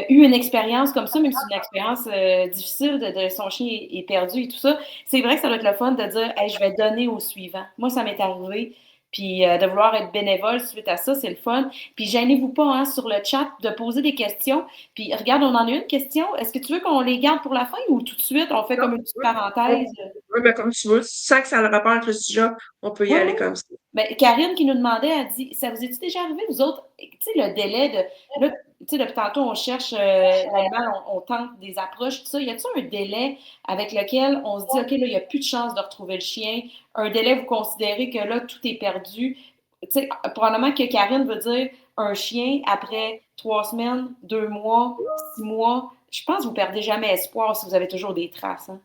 eu une expérience comme ça, même si c'est une expérience difficile de son chien est perdu et tout ça, c'est vrai que ça doit être le fun de dire hey, je vais donner au suivant. Moi, ça m'est arrivé. Puis de vouloir être bénévole suite à ça, c'est le fun. Puis gênez-vous pas hein, sur le chat de poser des questions. Puis regarde, on en a une question. Est-ce que tu veux qu'on les garde pour la fin ou tout de suite on fait non, comme une petite oui, parenthèse? oui, mais comme tu veux, sans que ça a le rapport avec le sujet, on peut y Oui, aller oui. comme ça. Ben, Karine qui nous demandait, elle dit, ça vous est-il déjà arrivé, vous autres, tu sais, le délai de, là, tu sais, depuis tantôt, on cherche l'animal, on tente des approches, tout ça. Y a-t-il un délai avec lequel on se dit, OK, là, il n'y a plus de chance de retrouver le chien? Un délai, vous considérez que là, tout est perdu? Tu sais, probablement que Karine veut dire un chien après 3 semaines, 2 mois, 6 mois. Je pense que vous perdez jamais espoir si vous avez toujours des traces, hein.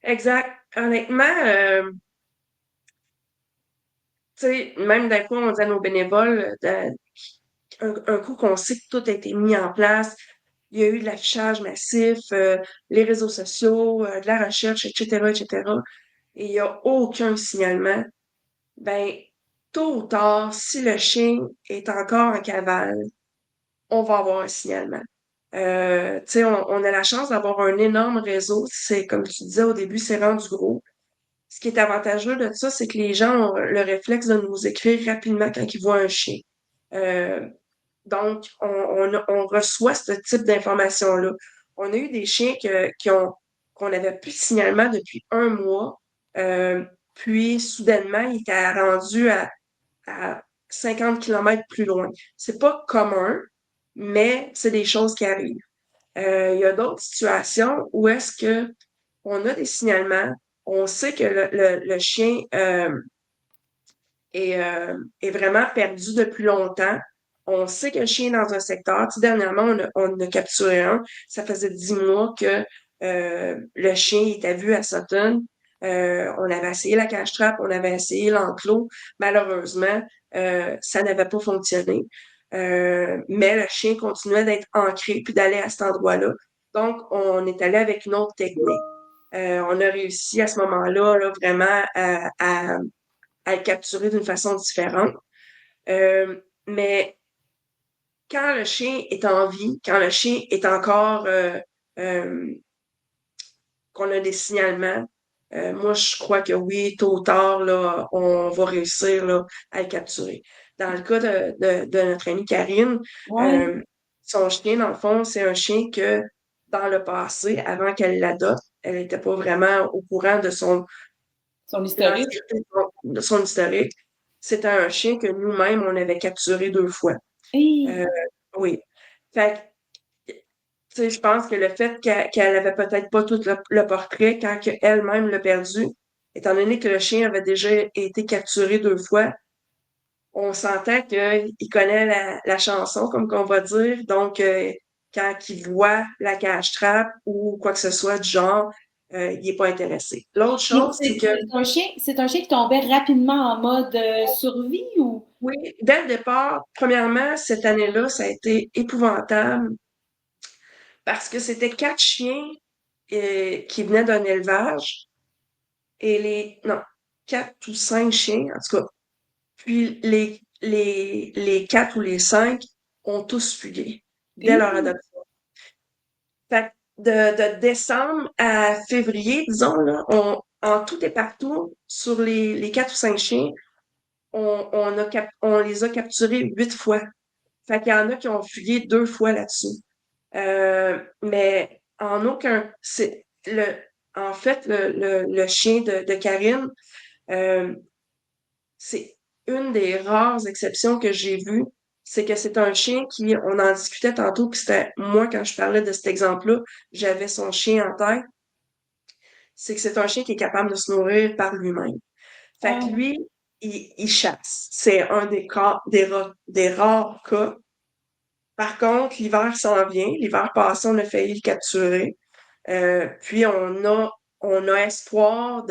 Exact. Honnêtement, tu sais, même d'un coup, on dit à nos bénévoles, un coup qu'on sait que tout a été mis en place, il y a eu de l'affichage massif, les réseaux sociaux, de la recherche, etc., etc., et il n'y a aucun signalement, ben, tôt ou tard, si le chien est encore en cavale, on va avoir un signalement. Tu sais, on a la chance d'avoir un énorme réseau. C'est, comme tu disais au début, c'est rendu gros. Ce qui est avantageux de ça, c'est que les gens ont le réflexe de nous écrire rapidement quand ils voient un chien. Euh, donc, on reçoit ce type d'informations-là. On a eu des chiens qu'on n'avait plus de signalement depuis un mois. Euh, Puis, soudainement, ils étaient rendus à 50 kilomètres plus loin. C'est pas commun, mais c'est des choses qui arrivent. Il y a d'autres situations où est-ce que on a des signalements, on sait que le chien est vraiment perdu depuis longtemps. On sait que le chien est dans un secteur. Tu sais, dernièrement, on a capturé un. Ça faisait 10 mois que le chien était vu à Sutton. On avait essayé la cache-trappe, on avait essayé l'enclos. Malheureusement, ça n'avait pas fonctionné. Mais le chien continuait d'être ancré puis d'aller à cet endroit-là. Donc, on est allé avec une autre technique. On a réussi à ce moment-là là, vraiment à le capturer d'une façon différente. Mais quand le chien est en vie, quand le chien est encore, euh, qu'on a des signalements, moi, je crois que oui, tôt ou tard, là, on va réussir là, à le capturer. Dans le cas de notre amie Karine, Ouais. euh, son chien, dans le fond, c'est un chien que, dans le passé, avant qu'elle l'adopte, elle n'était pas vraiment au courant de Son historique. l'entièreté de son historique. C'était un chien que nous-mêmes, on avait capturé 2 fois. Euh, Hey! oui. Fait que, tu sais, je pense que le fait qu'elle avait peut-être pas tout le portrait quand elle-même l'a perdu, étant donné que le chien avait déjà été capturé 2 fois, on sentait qu'il connaît la chanson, comme qu'on va dire. Donc, quand il voit la cache-trappe ou quoi que ce soit du genre, il n'est pas intéressé. L'autre Mais chose, c'est que c'est un chien qui tombait rapidement en mode survie ou? oui, dès le départ, premièrement, cette année-là, ça a été épouvantable parce que c'était 4 chiens qui venaient d'un élevage et non, 4 ou 5 chiens, en tout cas. Puis les 4 ou les 5 ont tous fugué dès leur Hi! adoption. Fait que de décembre à février, disons, là, en tout et partout, sur les 4 ou 5 chiens, on les a capturés 8 fois. Fait qu'il y en a qui ont fugué 2 fois là-dessus. Mais en aucun, en fait, le chien de Karine, euh, c'est une des rares exceptions que j'ai vues. C'est que c'est un chien qui, on en discutait tantôt, puis c'était moi, quand je parlais de cet exemple-là, j'avais son chien en tête. C'est que c'est un chien qui est capable de se nourrir par lui-même. Fait que Ah, lui, il chasse. C'est un des rares cas. Par contre, l'hiver s'en vient. L'hiver passé, on a failli le capturer. Puis on a espoir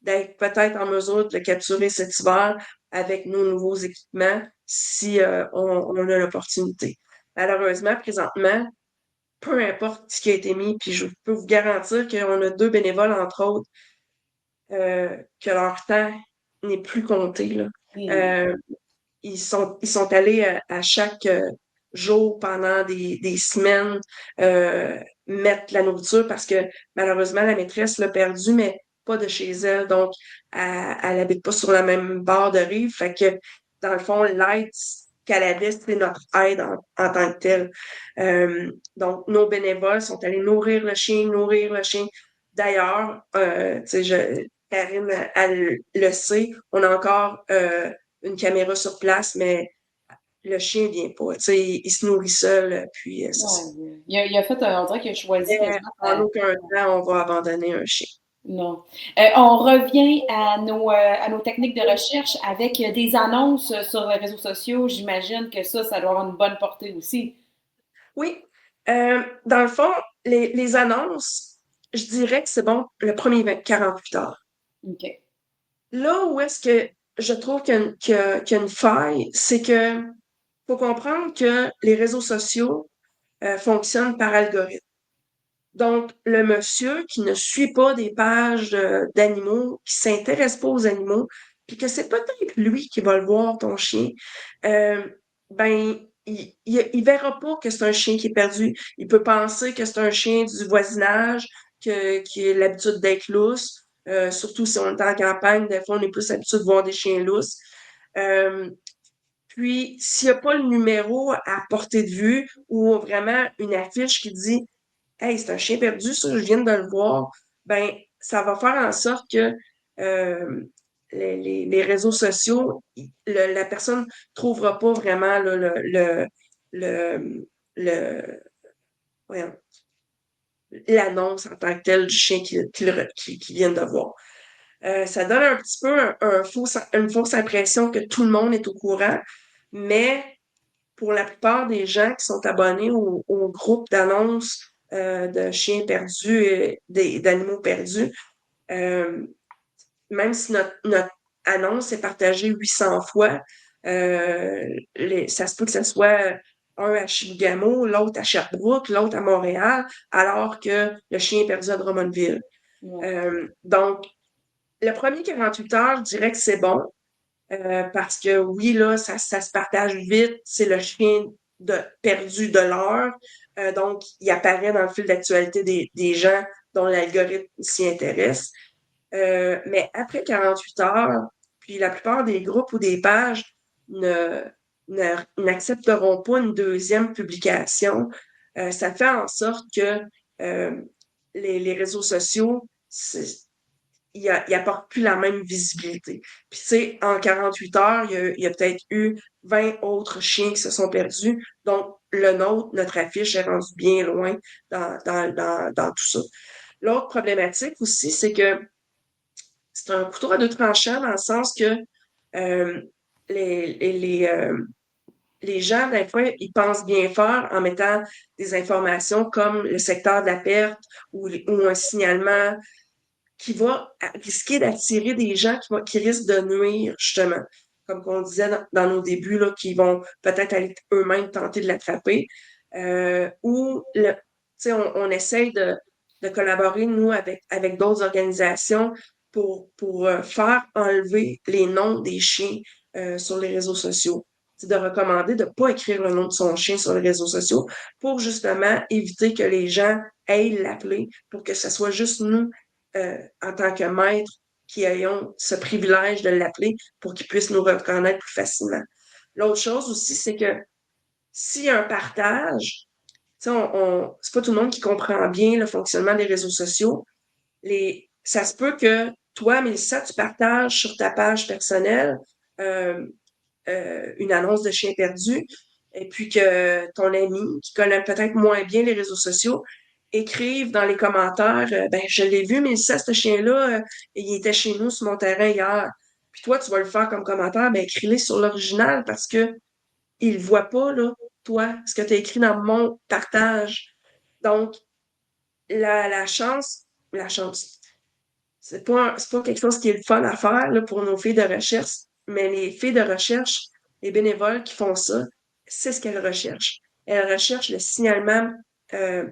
d'être peut-être en mesure de le capturer cet hiver avec nos nouveaux équipements si on a l'opportunité. Malheureusement, présentement, peu importe ce qui a été mis, puis je peux vous garantir qu'on a 2 bénévoles, entre autres, que leur temps n'est plus compté, là. hmm. Euh, ils sont allés à chaque jour pendant des semaines mettre la nourriture parce que malheureusement, la maîtresse l'a perdu, mais pas de chez elle. Donc, elle habite pas sur la même barre de rive. Fait que, dans le fond, l'aide qu'elle avait, c'était notre aide en tant que telle. Donc, nos bénévoles sont allés nourrir le chien. D'ailleurs, tu sais, Karine, elle le sait, on a encore une caméra sur place, mais le chien vient pas. Tu sais, il se nourrit seul, puis c'est Ouais, ça. il a fait, on dirait qu'il a choisi Mais quasiment en aucun temps, on va abandonner un chien. non. On revient à nos techniques de recherche avec des annonces sur les réseaux sociaux. J'imagine que ça doit avoir une bonne portée aussi. Oui, dans le fond, les annonces, je dirais que c'est bon le premier 48 heures. OK. Là où est-ce que je trouve qu'il y a une faille, c'est que faut comprendre que les réseaux sociaux fonctionnent par algorithme. Donc, le monsieur qui ne suit pas des pages d'animaux, qui s'intéresse pas aux animaux, puis que c'est peut-être lui qui va le voir, ton chien, euh, ben, il verra pas que c'est un chien qui est perdu. Il peut penser que c'est un chien du voisinage, qui a l'habitude d'être lousse. Surtout si on est en campagne, des fois, on est plus habitué de voir des chiens lousses. Euh, Puis, s'il n'y a pas le numéro à portée de vue ou vraiment une affiche qui dit Hey, c'est un chien perdu, ça, je viens de le voir, ben, ça va faire en sorte que euh, les réseaux sociaux, la personne ne trouvera pas vraiment là, le, le, voyons, l'annonce en tant que telle du chien qu'il vient de voir. Ça donne un petit peu une fausse impression que tout le monde est au courant, mais pour la plupart des gens qui sont abonnés au groupe d'annonces de chiens perdus et d'animaux perdus, euh, même si notre annonce est partagée 800 fois, ça se peut que ce soit un à Chibougamau, l'autre à Sherbrooke, l'autre à Montréal, alors que le chien est perdu à Drummondville. Ouais. Donc, le premier 48 heures, je dirais que c'est bon. Parce que oui, là, ça se partage vite. C'est le chien perdu de l'heure. Donc, il apparaît dans le fil d'actualité des gens dont l'algorithme s'y intéresse. Mais après 48 heures, puis la plupart des groupes ou des pages ne, n'accepteront pas une deuxième publication. Ça fait en sorte que euh, les réseaux sociaux, il apporte plus la même visibilité. Puis, tu sais, en 48 heures, il y a peut-être eu 20 autres chiens qui se sont perdus. Donc, le nôtre, notre affiche est rendue bien loin dans tout ça. L'autre problématique aussi, c'est que c'est un couteau à deux tranchants dans le sens que euh, les, les, les, euh, les gens, des fois, ils pensent bien faire en mettant des informations comme le secteur de la perte ou un signalement qui va risquer d'attirer des gens qui risquent de nuire, justement. Comme on disait dans nos débuts, là, qui vont peut-être aller eux-mêmes tenter de l'attraper. Ou, tu sais, on essaye de collaborer, nous, avec d'autres organisations pour faire enlever les noms des chiens sur les réseaux sociaux. C'est de recommander de ne pas écrire le nom de son chien sur les réseaux sociaux pour justement éviter que les gens aillent l'appeler pour que ce soit juste nous en tant que maître qui ayons ce privilège de l'appeler pour qu'il puisse nous reconnaître plus facilement. L'autre chose aussi, c'est que s'il y a un partage, tu sais, c'est pas tout le monde qui comprend bien le fonctionnement des réseaux sociaux. Ça se peut que toi, Mélissa, tu partages sur ta page personnelle euh, une annonce de chien perdu, et puis que ton ami, qui connaît peut-être moins bien les réseaux sociaux, écrive dans les commentaires, ben, je l'ai vu, Mélissa, ce chien-là, il était chez nous sur mon terrain hier. Puis toi, tu vas le faire comme commentaire, ben, écris-le sur l'original parce que il voit pas, là, toi, ce que tu as écrit dans mon partage. Donc, la chance, c'est pas quelque chose qui est le fun à faire là, pour nos filles de recherche, mais les filles de recherche, les bénévoles qui font ça, c'est ce qu'elles recherchent. Elles recherchent le signalement euh,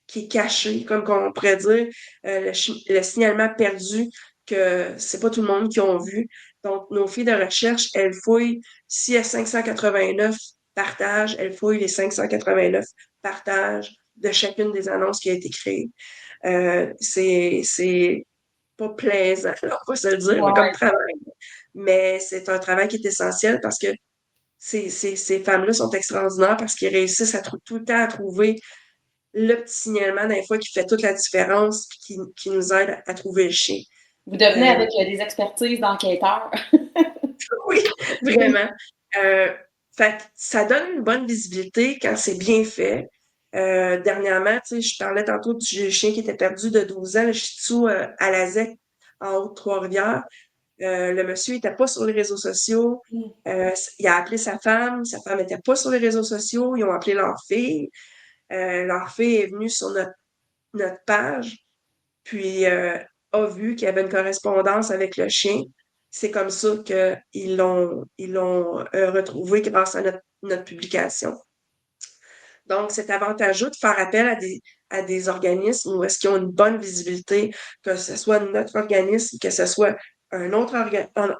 qui est caché, comme on pourrait dire, le signalement perdu que c'est pas tout le monde qui ont vu. Donc, nos filles de recherche, elles fouillent, s'il y a 589 partages, elles fouillent les 589 partages de chacune des annonces qui a été créée. C'est pas plaisant, là, on va se le dire, mais comme Ouais. travail. Mais c'est un travail qui est essentiel parce que ces femmes-là sont extraordinaires parce qu'ils réussissent tout le temps à trouver le petit signalement d'un fois qui fait toute la différence puis qui nous aide à trouver le chien. Vous devenez Euh, avec des expertises d'enquêteurs. oui, vraiment. Euh, fait que ça donne une bonne visibilité quand c'est bien fait. Dernièrement, tu sais, je parlais tantôt du chien qui était perdu de 12 ans, le Shih Tzu à la ZEC en Haute-Trois-Rivières. Le monsieur n'était pas sur les réseaux sociaux. Il a appelé sa femme n'était pas sur les réseaux sociaux. Ils ont appelé leur fille. Leur fille est venue sur notre page, puis a vu qu'il y avait une correspondance avec le chien. C'est comme ça qu'ils l'ont retrouvé grâce à notre publication. Donc, c'est avantageux de faire appel à des organismes où est-ce qu'ils ont une bonne visibilité, que ce soit notre organisme, que ce soit une autre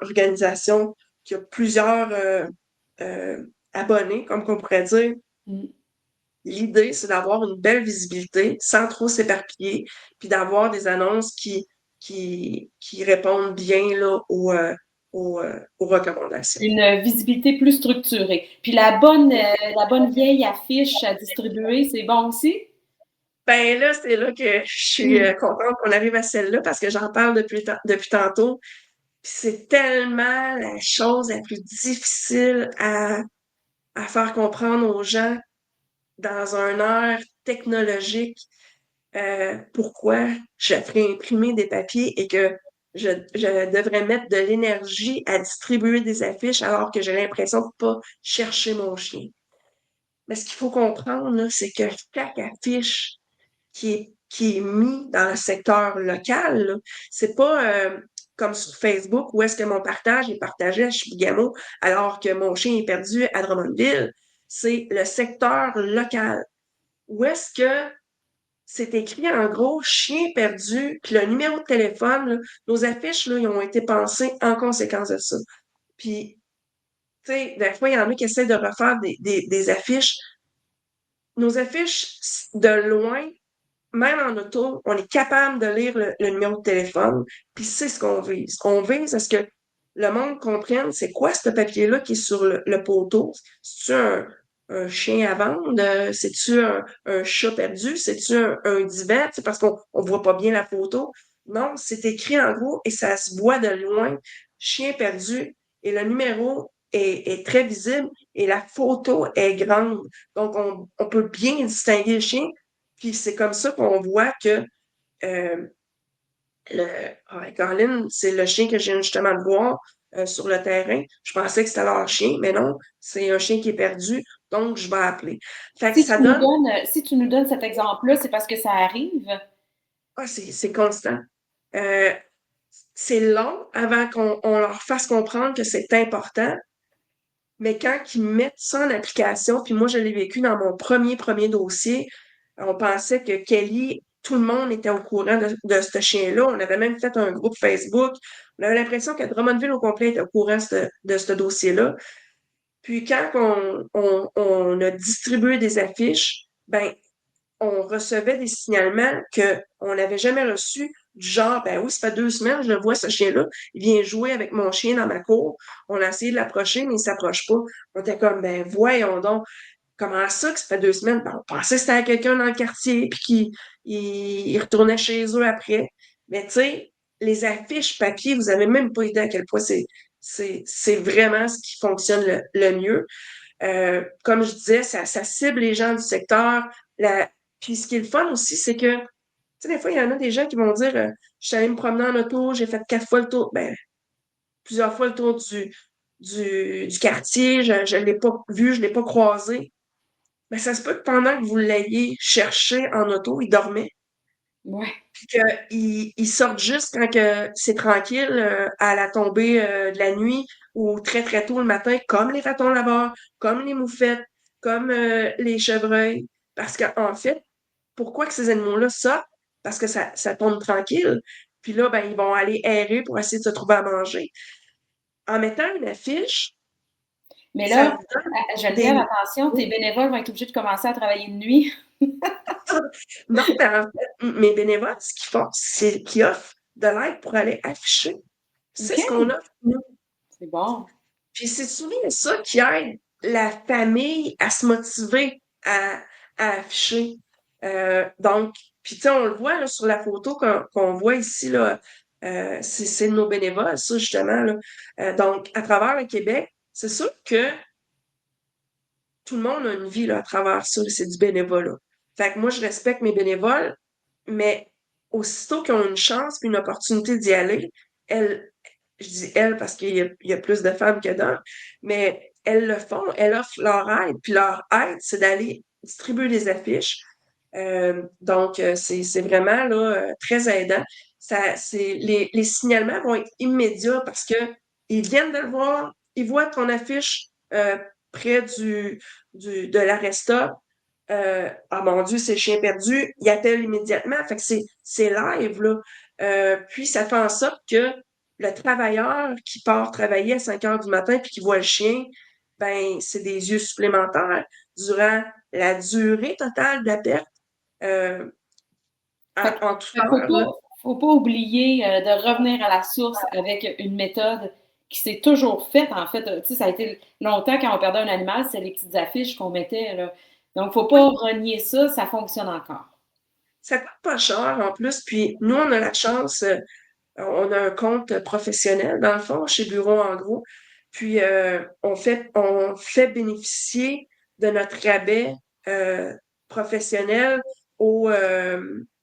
organisation qui a plusieurs abonnés, comme qu'on pourrait dire. Mm. L'idée, c'est d'avoir une belle visibilité sans trop s'éparpiller, puis d'avoir des annonces qui répondent bien là, aux recommandations. Une visibilité plus structurée. Puis la bonne vieille affiche à distribuer, c'est bon aussi? Ben là, c'est là que je suis Mm. contente qu'on arrive à celle-là parce que j'en parle depuis tantôt. Puis c'est tellement la chose la plus difficile à faire comprendre aux gens dans un ère technologique pourquoi je ferais imprimer des papiers et que je devrais mettre de l'énergie à distribuer des affiches alors que j'ai l'impression de pas chercher mon chien. Mais ce qu'il faut comprendre, là, c'est que chaque affiche qui est mise dans le secteur local, là, c'est pas comme sur Facebook où est-ce que mon partage est partagé à Chibougamau alors que mon chien est perdu à Drummondville. C'est le secteur local. Où est-ce que c'est écrit en gros chien perdu, puis le numéro de téléphone, là, nos affiches, là, ils ont été pensées en conséquence de ça. Puis, tu sais, des fois, il y en a qui essaient de refaire des affiches. Nos affiches, de loin, même en auto, on est capable de lire le numéro de téléphone, puis c'est ce qu'on vise. On vise à ce que le monde comprenne c'est quoi ce papier-là qui est sur le poteau. C'est-tu un chien à vendre? C'est-tu un chat perdu? C'est-tu un divan? C'est parce qu'on on voit pas bien la photo. Non, c'est écrit en gros et ça se voit de loin. Chien perdu. Et le numéro est très visible et la photo est grande. Donc, on peut bien distinguer le chien. Puis c'est comme ça qu'on voit que euh, Caroline, c'est le chien que je viens justement de voir sur le terrain. Je pensais que c'était leur chien, mais non, c'est un chien qui est perdu, donc je vais appeler. Fait que ça donne, Si tu nous donnes cet exemple-là, c'est parce que ça arrive. c'est constant. Euh, c'est long avant qu'on leur fasse comprendre que c'est important, mais quand ils mettent ça en application, puis moi je l'ai vécu dans mon premier dossier, on pensait que Kelly, tout le monde était au courant de ce chien-là. On avait même fait un groupe Facebook. On avait l'impression que Drummondville au complet était au courant de ce dossier-là. Puis quand on a distribué des affiches, ben on recevait des signalements qu'on n'avait jamais reçus, du genre, ben oui, ça fait 2 semaines, je le vois, ce chien-là, il vient jouer avec mon chien dans ma cour. On a essayé de l'approcher, mais il ne s'approche pas. On était comme, ben voyons donc. comment ça que ça fait 2 semaines? Ben, on pensait que c'était à quelqu'un dans le quartier, puis qu'il retournait chez eux après. Mais tu sais, les affiches papier, vous avez même pas idée à quel point c'est vraiment ce qui fonctionne le mieux. Comme je disais, ça cible les gens du secteur. Puis ce qui est le fun aussi, c'est que, tu sais, des fois, il y en a des gens qui vont dire, je suis allé me promener en auto, j'ai fait 4 fois le tour, ben, plusieurs fois le tour du quartier, je l'ai pas vu, je l'ai pas croisé. Ben, ça se peut que pendant que vous l'ayez cherché en auto, il dormait. Ouais. Puis qu'il sorte juste quand que c'est tranquille, à la tombée de la nuit ou très très tôt le matin, comme les ratons laveurs, comme les moufettes, comme les chevreuils. Parce qu'en fait, pourquoi que ces animaux-là sortent? Parce que ça tombe tranquille. Puis là, ben, ils vont aller errer pour essayer de se trouver à manger. En mettant une affiche, Mais ça là, vous donne Geneviève, des... attention, tes bénévoles vont être obligés de commencer à travailler de nuit. Non, ben, en fait, mes bénévoles, ce qu'ils font, c'est qu'ils offrent de l'aide pour aller afficher. C'est ce qu'on OK. offre, nous. C'est bon. Puis c'est souvent ça qui aide la famille à se motiver à afficher. Donc, puis tu sais, on le voit là, sur la photo qu'on voit ici, là, c'est de nos bénévoles, ça, justement. Là. Donc, à travers le Québec, c'est sûr que tout le monde a une vie là, à travers ça, c'est du bénévolat. Fait que moi, je respecte mes bénévoles, mais aussitôt qu'ils ont une chance puis une opportunité d'y aller, elles, je dis elles parce qu'il y a plus de femmes que d'hommes, mais elles le font, elles offrent leur aide, puis leur aide, c'est d'aller distribuer des affiches. Donc, c'est vraiment là, très aidant. Les signalements vont être immédiats parce que ils viennent de le voir, ils voient ton affiche près de l'arrêt stop. Ah mon Dieu, c'est le chien perdu. Il appelle immédiatement. Fait que c'est live, là. Puis ça fait en sorte que le travailleur qui part travailler à 5 heures du matin puis qui voit le chien, ben, c'est des yeux supplémentaires durant la durée totale de la perte. Euh, Fait que, en tout fait que heure, là. faut pas oublier de revenir à la source avec une méthode qui s'est toujours faite, en fait. Tu sais, ça a été longtemps quand on perdait un animal, c'est les petites affiches qu'on mettait, là. Donc, faut pas Oui, renier ça, ça fonctionne encore. ça coûte pas cher en plus. Puis nous, on a la chance, on a un compte professionnel, dans le fond, chez Bureau en gros. Puis on fait bénéficier de notre rabais professionnel au,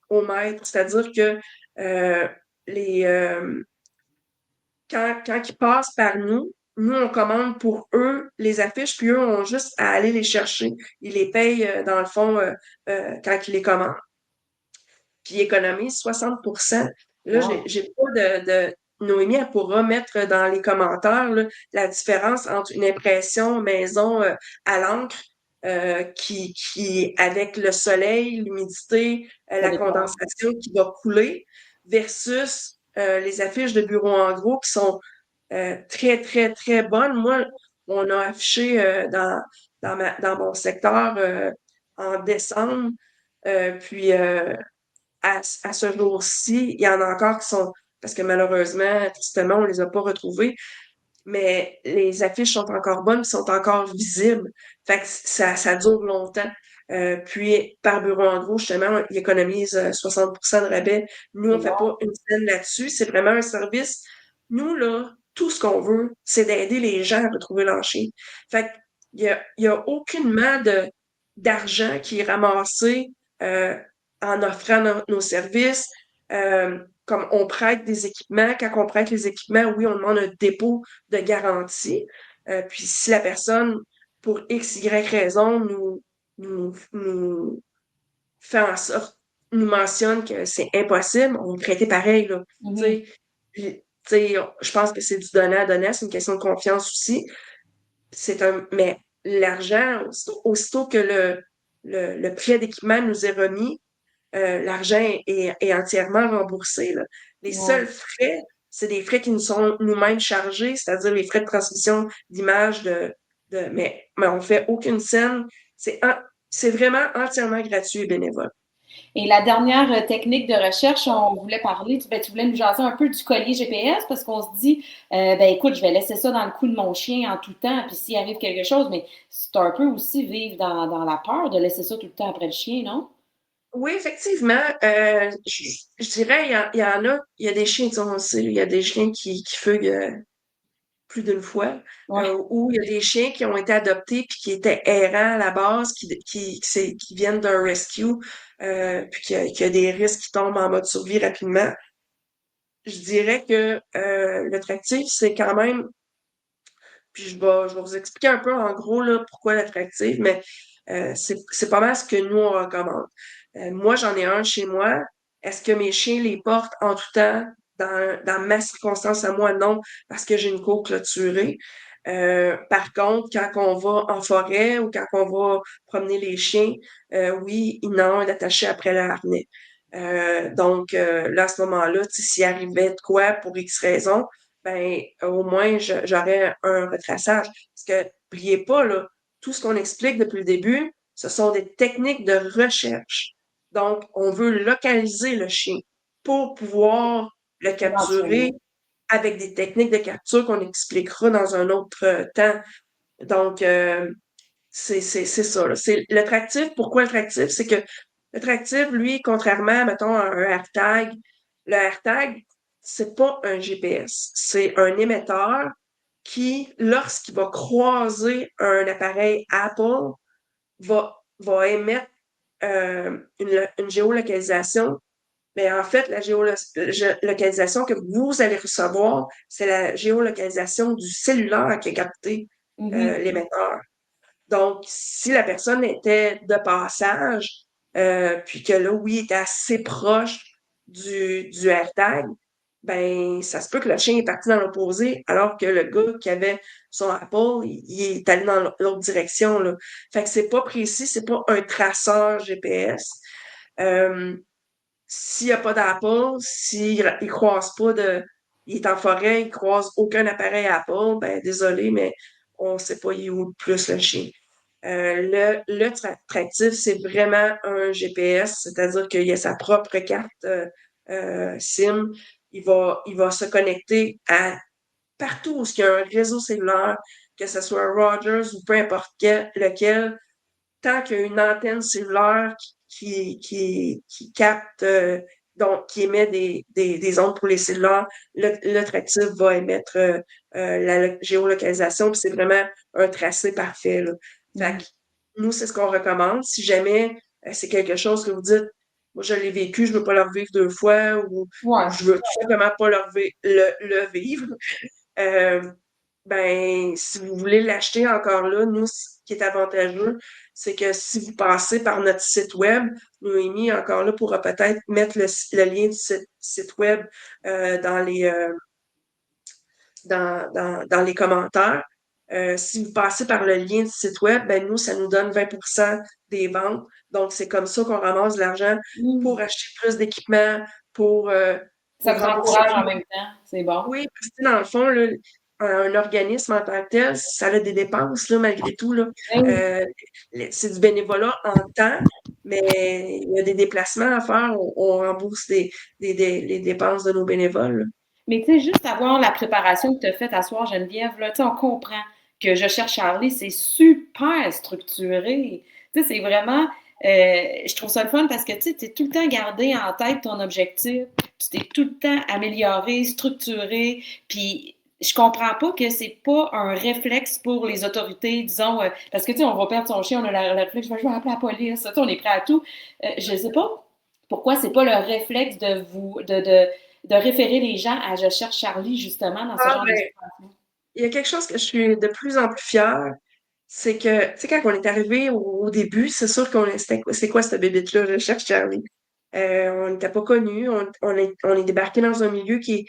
au maître. C'est-à-dire que euh, les, quand ils passent par nous, nous, on commande pour eux les affiches, puis eux ont juste à aller les chercher. Ils les payent, dans le fond, quand ils les commandent, puis ils économisent 60%. Là, j'ai Wow. j'ai pas Noémie, elle pourra mettre dans les commentaires là, la différence entre une impression maison à l'encre avec le soleil, l'humidité, Ça la dépend. condensation qui va couler versus les affiches de bureau en gros qui sont très, très, très bonne. Moi, on a affiché dans mon secteur en décembre. Puis à ce jour-ci, il y en a encore qui sont, parce que malheureusement, tristement, on les a pas retrouvés, mais les affiches sont encore bonnes, sont encore visibles. Fait que ça dure longtemps. Puis, par bureau en gros, justement, ils économisent 60% de rabais. Nous, C'est on fait bon. pas une scène là-dessus. C'est vraiment un service. Nous, là, tout ce qu'on veut, c'est d'aider les gens à retrouver leur chien. Fait il y a aucunement d'argent qui est ramassé en offrant nos services. Comme on prête des équipements, quand on prête les équipements, oui, on demande un dépôt de garantie. Puis si la personne, pour X, Y raison, nous fait en sorte, nous mentionne que c'est impossible, on va traiter pareil, là. Tu Mhm. sais, puis, tu sais, je pense que c'est du donnant-donnant, c'est une question de confiance aussi. Mais l'argent, aussitôt que le prêt d'équipement nous est remis, l'argent est entièrement remboursé, là. Les Ouais. seuls frais, c'est des frais qui nous sont nous-mêmes chargés, c'est-à-dire les frais de transmission d'images mais on fait aucune scène. C'est vraiment entièrement gratuit et bénévole. Et la dernière technique de recherche, on voulait parler, tu voulais nous jaser un peu du collier GPS parce qu'on se dit, ben écoute, je vais laisser ça dans le cou de mon chien en tout temps, puis s'il arrive quelque chose, mais c'est un peu aussi vivre dans la peur de laisser ça tout le temps après le chien, non? Oui, effectivement, je dirais, il y a des chiens, tu sais, on le sait, il y a des chiens qui fuguent plus d'une fois, Ouais. ou il y a des chiens qui ont été adoptés puis qui étaient errants à la base, qui viennent d'un rescue, puis qu'il y a des risques qui tombent en mode survie rapidement. Je dirais que le tractif, c'est quand même, puis je vais vous expliquer un peu en gros là, pourquoi l'attractive, mais c'est pas mal ce que nous, on recommande. Moi, j'en ai un chez moi. Est-ce que mes chiens les portent en tout temps? Dans ma circonstance à moi, non, parce que j'ai une cour clôturée. Par contre, quand on va en forêt ou quand on va promener les chiens, oui, non, il est attaché après le harnais. Là, à ce moment-là, tu sais, s'il arrivait de quoi pour X raison, ben au moins j'aurais un retraçage. Parce que n'oubliez pas, là, tout ce qu'on explique depuis le début, ce sont des techniques de recherche. Donc, on veut localiser le chien pour pouvoir le capturer Éventuellement. avec des techniques de capture qu'on expliquera dans un autre temps. Donc, c'est ça, là. C'est le tractif. Pourquoi le tractif? C'est que le tractif, lui, contrairement, mettons, à un AirTag, le AirTag, c'est pas un GPS. C'est un émetteur qui, lorsqu'il va croiser un appareil Apple, va émettre une géolocalisation. Mais en fait, la géolocalisation que vous allez recevoir, c'est la géolocalisation du cellulaire qui a capté Mhm. l'émetteur. Donc, si la personne était de passage, puis que là, oui, était assez proche du AirTag, ben, ça se peut que le chien est parti dans l'opposé, alors que le gars qui avait son Apple, il est allé dans l'autre direction, là. Fait que c'est pas précis, c'est pas un traceur GPS. Euh, S'il n'y a pas d'Apple, s'il il croise pas il est en forêt, il croise aucun appareil Apple, ben désolé, mais on sait pas il est où le plus le chien. Le tractif, c'est vraiment un GPS, c'est-à-dire qu'il a sa propre carte SIM. Il va se connecter à partout où il y a un réseau cellulaire, que ce soit Rogers ou peu importe lequel, tant qu'il y a une antenne cellulaire qui capte, donc qui émet des ondes pour les cellulaires, le tractif va émettre la géolocalisation, puis c'est vraiment un tracé parfait, là. Fait que Mhm. nous, c'est ce qu'on recommande. Si jamais c'est quelque chose que vous dites, moi je l'ai vécu, je veux pas le revivre deux fois, ou Ouais. je veux tout simplement pas le vivre, euh, ben, si vous voulez l'acheter encore là, nous, ce qui est avantageux, c'est que si vous passez par notre site web, Noémie, encore là, pourra peut-être mettre le lien du site web dans dans les commentaires. Si vous passez par le lien du site web, ben nous, ça nous donne 20% des ventes. Donc, c'est comme ça qu'on ramasse de l'argent pour Mhm. acheter plus d'équipements, Ça pour vous rembourser encourage en les. même temps. C'est bon. Oui, parce que dans le fond, là, un organisme en tant que tel, ça a des dépenses, là, malgré tout, là. Ben oui. Euh, c'est du bénévolat en temps, mais il y a des déplacements à faire. On rembourse les dépenses de nos bénévoles, là. Mais tu sais, juste avoir la préparation que tu as faite à soir, Geneviève, là, tu sais, on comprend que Je cherche Charlie, c'est super structuré. Tu sais, c'est vraiment, je trouve ça le fun parce que tu sais, t'es tout le temps gardé en tête ton objectif, tu t'es tout le temps amélioré, structuré, puis je comprends pas que c'est pas un réflexe pour les autorités, disons, parce que tu sais, on va perdre son chien, on a le réflexe, je vais appeler la police, tu sais, on est prêt à tout. Je sais pas pourquoi c'est pas le réflexe de de référer les gens à Je cherche Charlie, justement, dans ce Ah, genre de ben, situation. il y a quelque chose que je suis de plus en plus fière, c'est que, tu sais, quand on est arrivé au début, c'est sûr c'est quoi cette bébête-là? Je cherche Charlie. On n'était pas connus. On est débarqué dans un milieu qui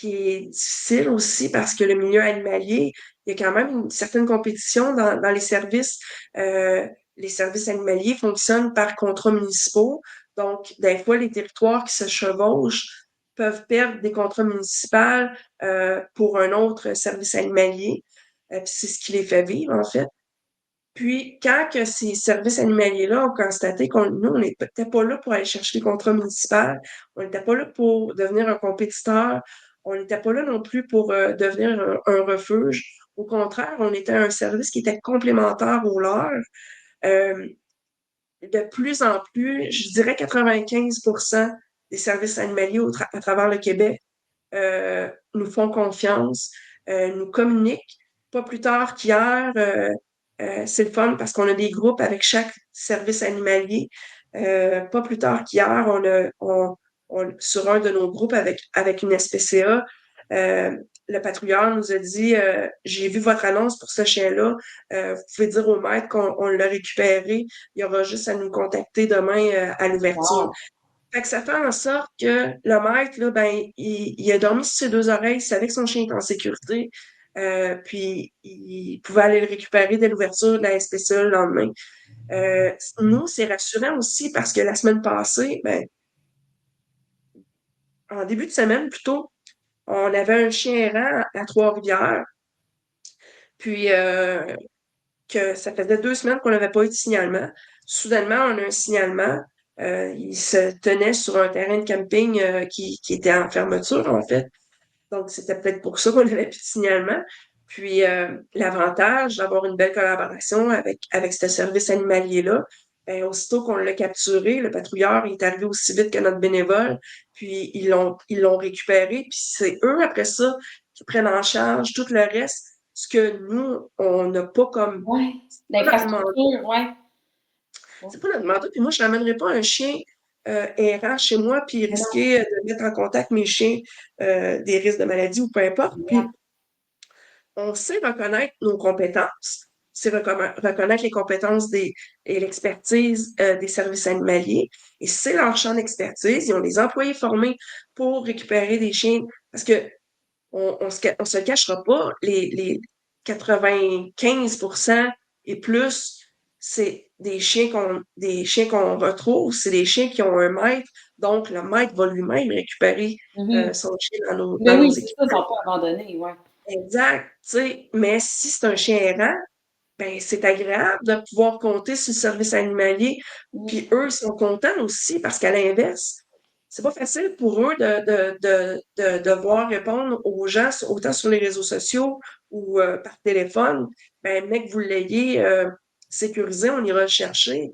est difficile aussi parce que le milieu animalier, il y a quand même une certaine compétition dans les services. Les services animaliers fonctionnent par contrats municipaux. Donc, des fois, les territoires qui se chevauchent peuvent perdre des contrats municipaux pour un autre service animalier. Puis c'est ce qui les fait vivre, en fait. Puis, quand que ces services animaliers-là ont constaté qu'on nous, on n'était pas là pour aller chercher les contrats municipaux, on n'était pas là pour devenir un compétiteur, on n'était pas là non plus pour devenir un refuge. Au contraire, on était un service qui était complémentaire au leur. Euh, de plus en plus, je dirais 95% des services animaliers à travers le Québec nous font confiance, nous communiquent. Pas plus tard qu'hier, c'est le fun parce qu'on a des groupes avec chaque service animalier. Pas plus tard qu'hier, sur un de nos groupes avec une SPCA, euh, le patrouilleur nous a dit j'ai vu votre annonce pour ce chien-là. Vous pouvez dire au maître qu'on l'a récupéré. Il y aura juste à nous contacter demain à l'ouverture. Wow. Fait que ça fait en sorte que le maître, là, ben, il a dormi sur ses deux oreilles, il savait que son chien était en sécurité, puis il pouvait aller le récupérer dès l'ouverture de la SPCA le lendemain. Nous, c'est rassurant aussi parce que la semaine passée, ben, en début de semaine plutôt, on avait un chien errant à Trois-Rivières, puis que ça faisait 2 semaines qu'on n'avait pas eu de signalement. Soudainement, on a un signalement. Il se tenait sur un terrain de camping qui était en fermeture, en fait. Donc, c'était peut-être pour ça qu'on avait plus de signalement. Puis, l'avantage d'avoir une belle collaboration avec ce service animalier-là, ben, aussitôt qu'on l'a capturé, le patrouilleur est arrivé aussi vite que notre bénévole, puis ils l'ont récupéré, puis c'est eux, après ça, qui prennent en charge tout le reste, ce que nous, on n'a pas comme Ouais. pas notre mandat. L'infrastructure, ouais. C'est pas notre mandat. Puis moi, je n'amènerai pas un chien errant chez moi puis Mais non. risquer de mettre en contact mes chiens des risques de maladie ou peu importe. Puis on sait reconnaître nos compétences, c'est reconnaître les compétences et l'expertise des services animaliers. Et c'est leur champ d'expertise. Ils ont des employés formés pour récupérer des chiens. Parce que on se le cachera pas, les 95% et plus, c'est des chiens qu'on retrouve, c'est des chiens qui ont un maître, donc le maître va lui-même récupérer Mhm. son chien dans nos, Mais dans nos oui, c'est ça, ils équipements. sont pas abandonnés, ouais. Exact, tu sais, mais si c'est un chien errant, ben c'est agréable de pouvoir compter sur le service animalier. Mm. Puis eux, ils sont contents aussi parce qu'à l'inverse, c'est pas facile pour eux de devoir répondre aux gens, autant sur les réseaux sociaux ou par téléphone. Ben, mec, vous l'ayez sécurisé, on ira le chercher.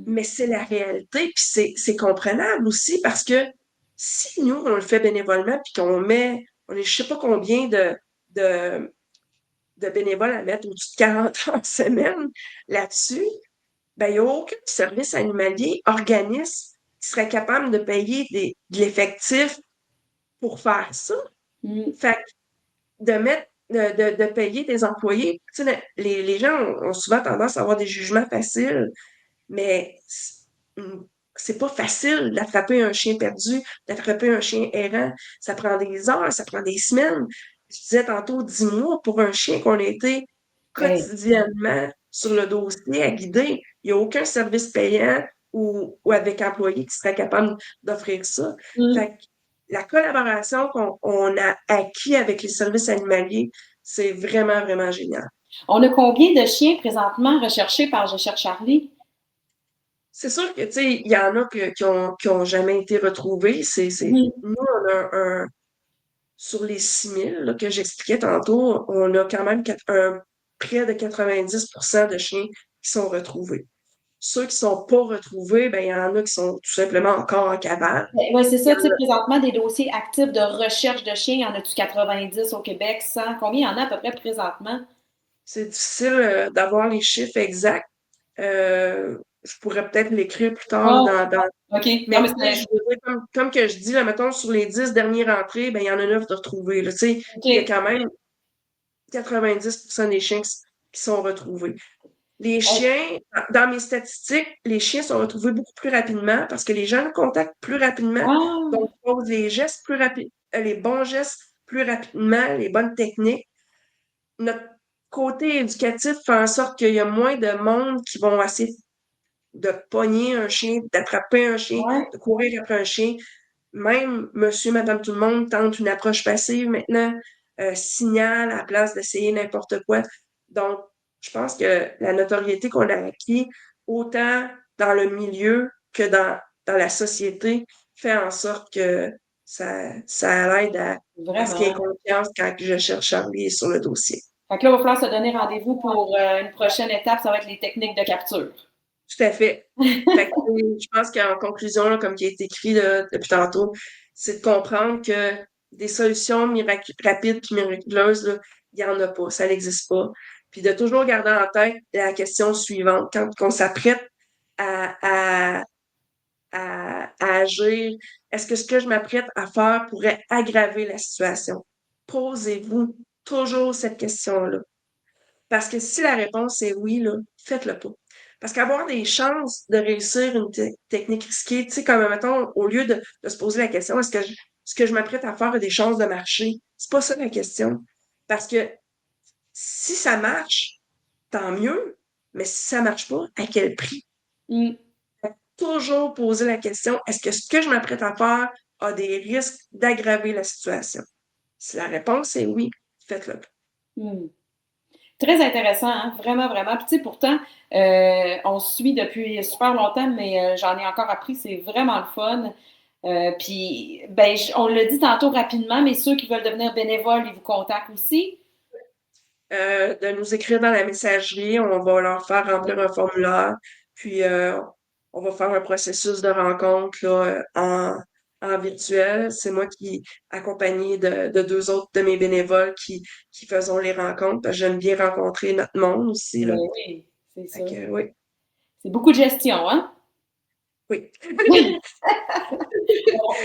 Mais c'est la réalité, puis c'est comprenable aussi parce que si nous, on le fait bénévolement, puis on est je sais pas combien de, de bénévoles à mettre au-dessus de 40 heures semaine là-dessus, ben, il n'y a aucun service animalier, organisme qui serait capable de payer de l'effectif pour faire ça. Mm. Fait que de payer des employés, tu sais, les gens ont souvent tendance à avoir des jugements faciles, mais c'est pas facile d'attraper un chien perdu, d'attraper un chien errant. Ça prend des heures, ça prend des semaines. Je disais tantôt 10 mois pour un chien qu'on a été Hey. quotidiennement sur le dossier à guider. Il n'y a aucun service payant ou avec employé qui serait capable d'offrir ça. Mm. Fait que la collaboration qu'on a acquis avec les services animaliers, c'est vraiment, vraiment génial. On a combien de chiens présentement recherchés par Je cherche Charlie? C'est sûr que, tu sais, il y en a qui ont jamais été retrouvés. Mhm. Nous, on a sur les 6 000 là, que j'expliquais tantôt, on a quand même près de 90% de chiens qui sont retrouvés. Ceux qui sont pas retrouvés, ben, il y en a qui sont tout simplement encore en cavale. Oui, c'est Il y ça, en tu sais, a, présentement, des dossiers actifs de recherche de chiens, il y en a-tu 90 au Québec, 100? Combien il y en a à peu près présentement? c'est difficile d'avoir les chiffres exacts. Je pourrais peut-être l'écrire plus tard Oh, dans. OK. Non, Mais mais tu sais, c'est. je veux dire, comme que je dis, là, mettons, sur les 10 dernières entrées, ben, il y en a 9 de retrouvés. Là, tu sais, il y a OK. quand même 90% des chiens qui sont retrouvés. Les chiens, dans mes statistiques, les chiens sont retrouvés beaucoup plus rapidement parce que les gens le contactent plus rapidement, donc Ah! posent les gestes plus rapides, les bons gestes plus rapidement, les bonnes techniques. Notre côté éducatif fait en sorte qu'il y a moins de monde qui vont essayer de pogner un chien, d'attraper un chien, Ouais. de courir après un chien. Même monsieur, madame, tout le monde tente une approche passive maintenant, signale à la place d'essayer n'importe quoi. Donc, Je pense que la notoriété qu'on a acquis, autant dans le milieu que dans la société, fait en sorte que ça aide à ce qu'il y ait Vraiment. confiance quand je cherche Charlie sur le dossier. Fait que là, il va falloir se donner rendez-vous pour une prochaine étape, ça va être les techniques de capture. Tout à fait. Fait que, je pense qu'en conclusion, là, comme qui a été écrit là, depuis tantôt, c'est de comprendre que des solutions rapides puis miraculeuses, là, il n'y en a pas, ça n'existe pas. Puis de toujours garder en tête la question suivante. Quand on s'apprête à, à, à agir, est-ce que ce que je m'apprête à faire pourrait aggraver la situation? Posez-vous toujours cette question-là. Parce que si la réponse est oui, là, faites-le pas. Parce qu'avoir des chances de réussir une technique risquée, tu sais, comme, mettons, au lieu de se poser la question, ce que je m'apprête à faire a des chances de marcher? C'est pas ça la question. Parce que si ça marche, tant mieux, mais si ça marche pas, à quel prix? Mm. Toujours poser la question, est-ce que ce que je m'apprête à faire a des risques d'aggraver la situation? Si la réponse est oui, faites-le pas. Mm. Très intéressant, hein? Vraiment, vraiment. Puis, tu sais, pourtant, on se suit depuis super longtemps, mais j'en ai encore appris, c'est vraiment le fun. Puis, ben, on l'a dit tantôt rapidement, mais ceux qui veulent devenir bénévoles, ils vous contactent aussi. De nous écrire dans la messagerie. On va leur faire remplir un formulaire, puis on va faire un processus de rencontre là, en virtuel. C'est moi qui, accompagné de deux autres de mes bénévoles qui faisons les rencontres, parce que j'aime bien rencontrer notre monde aussi, là. Ben oui, c'est Fait ça. que, oui, C'est beaucoup de gestion, hein? oui.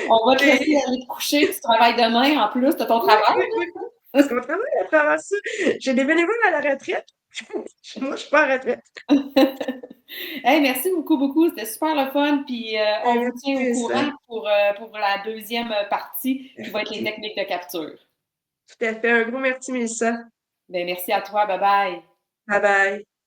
On va te laisser Mais- aller te coucher, tu travailles demain en plus de ton oui, travail. oui, oui. Parce qu'on travaille à travers ça. J'ai des bénévoles à la retraite. Moi, je suis pas en retraite. Hey, merci beaucoup, beaucoup. C'était super le fun. Puis on vous tient au Merci, courant pour la deuxième partie qui va être les Mélissa. techniques de capture. Tout à fait. Un gros merci, Mélissa. Ben, merci à toi. Bye bye. Bye bye.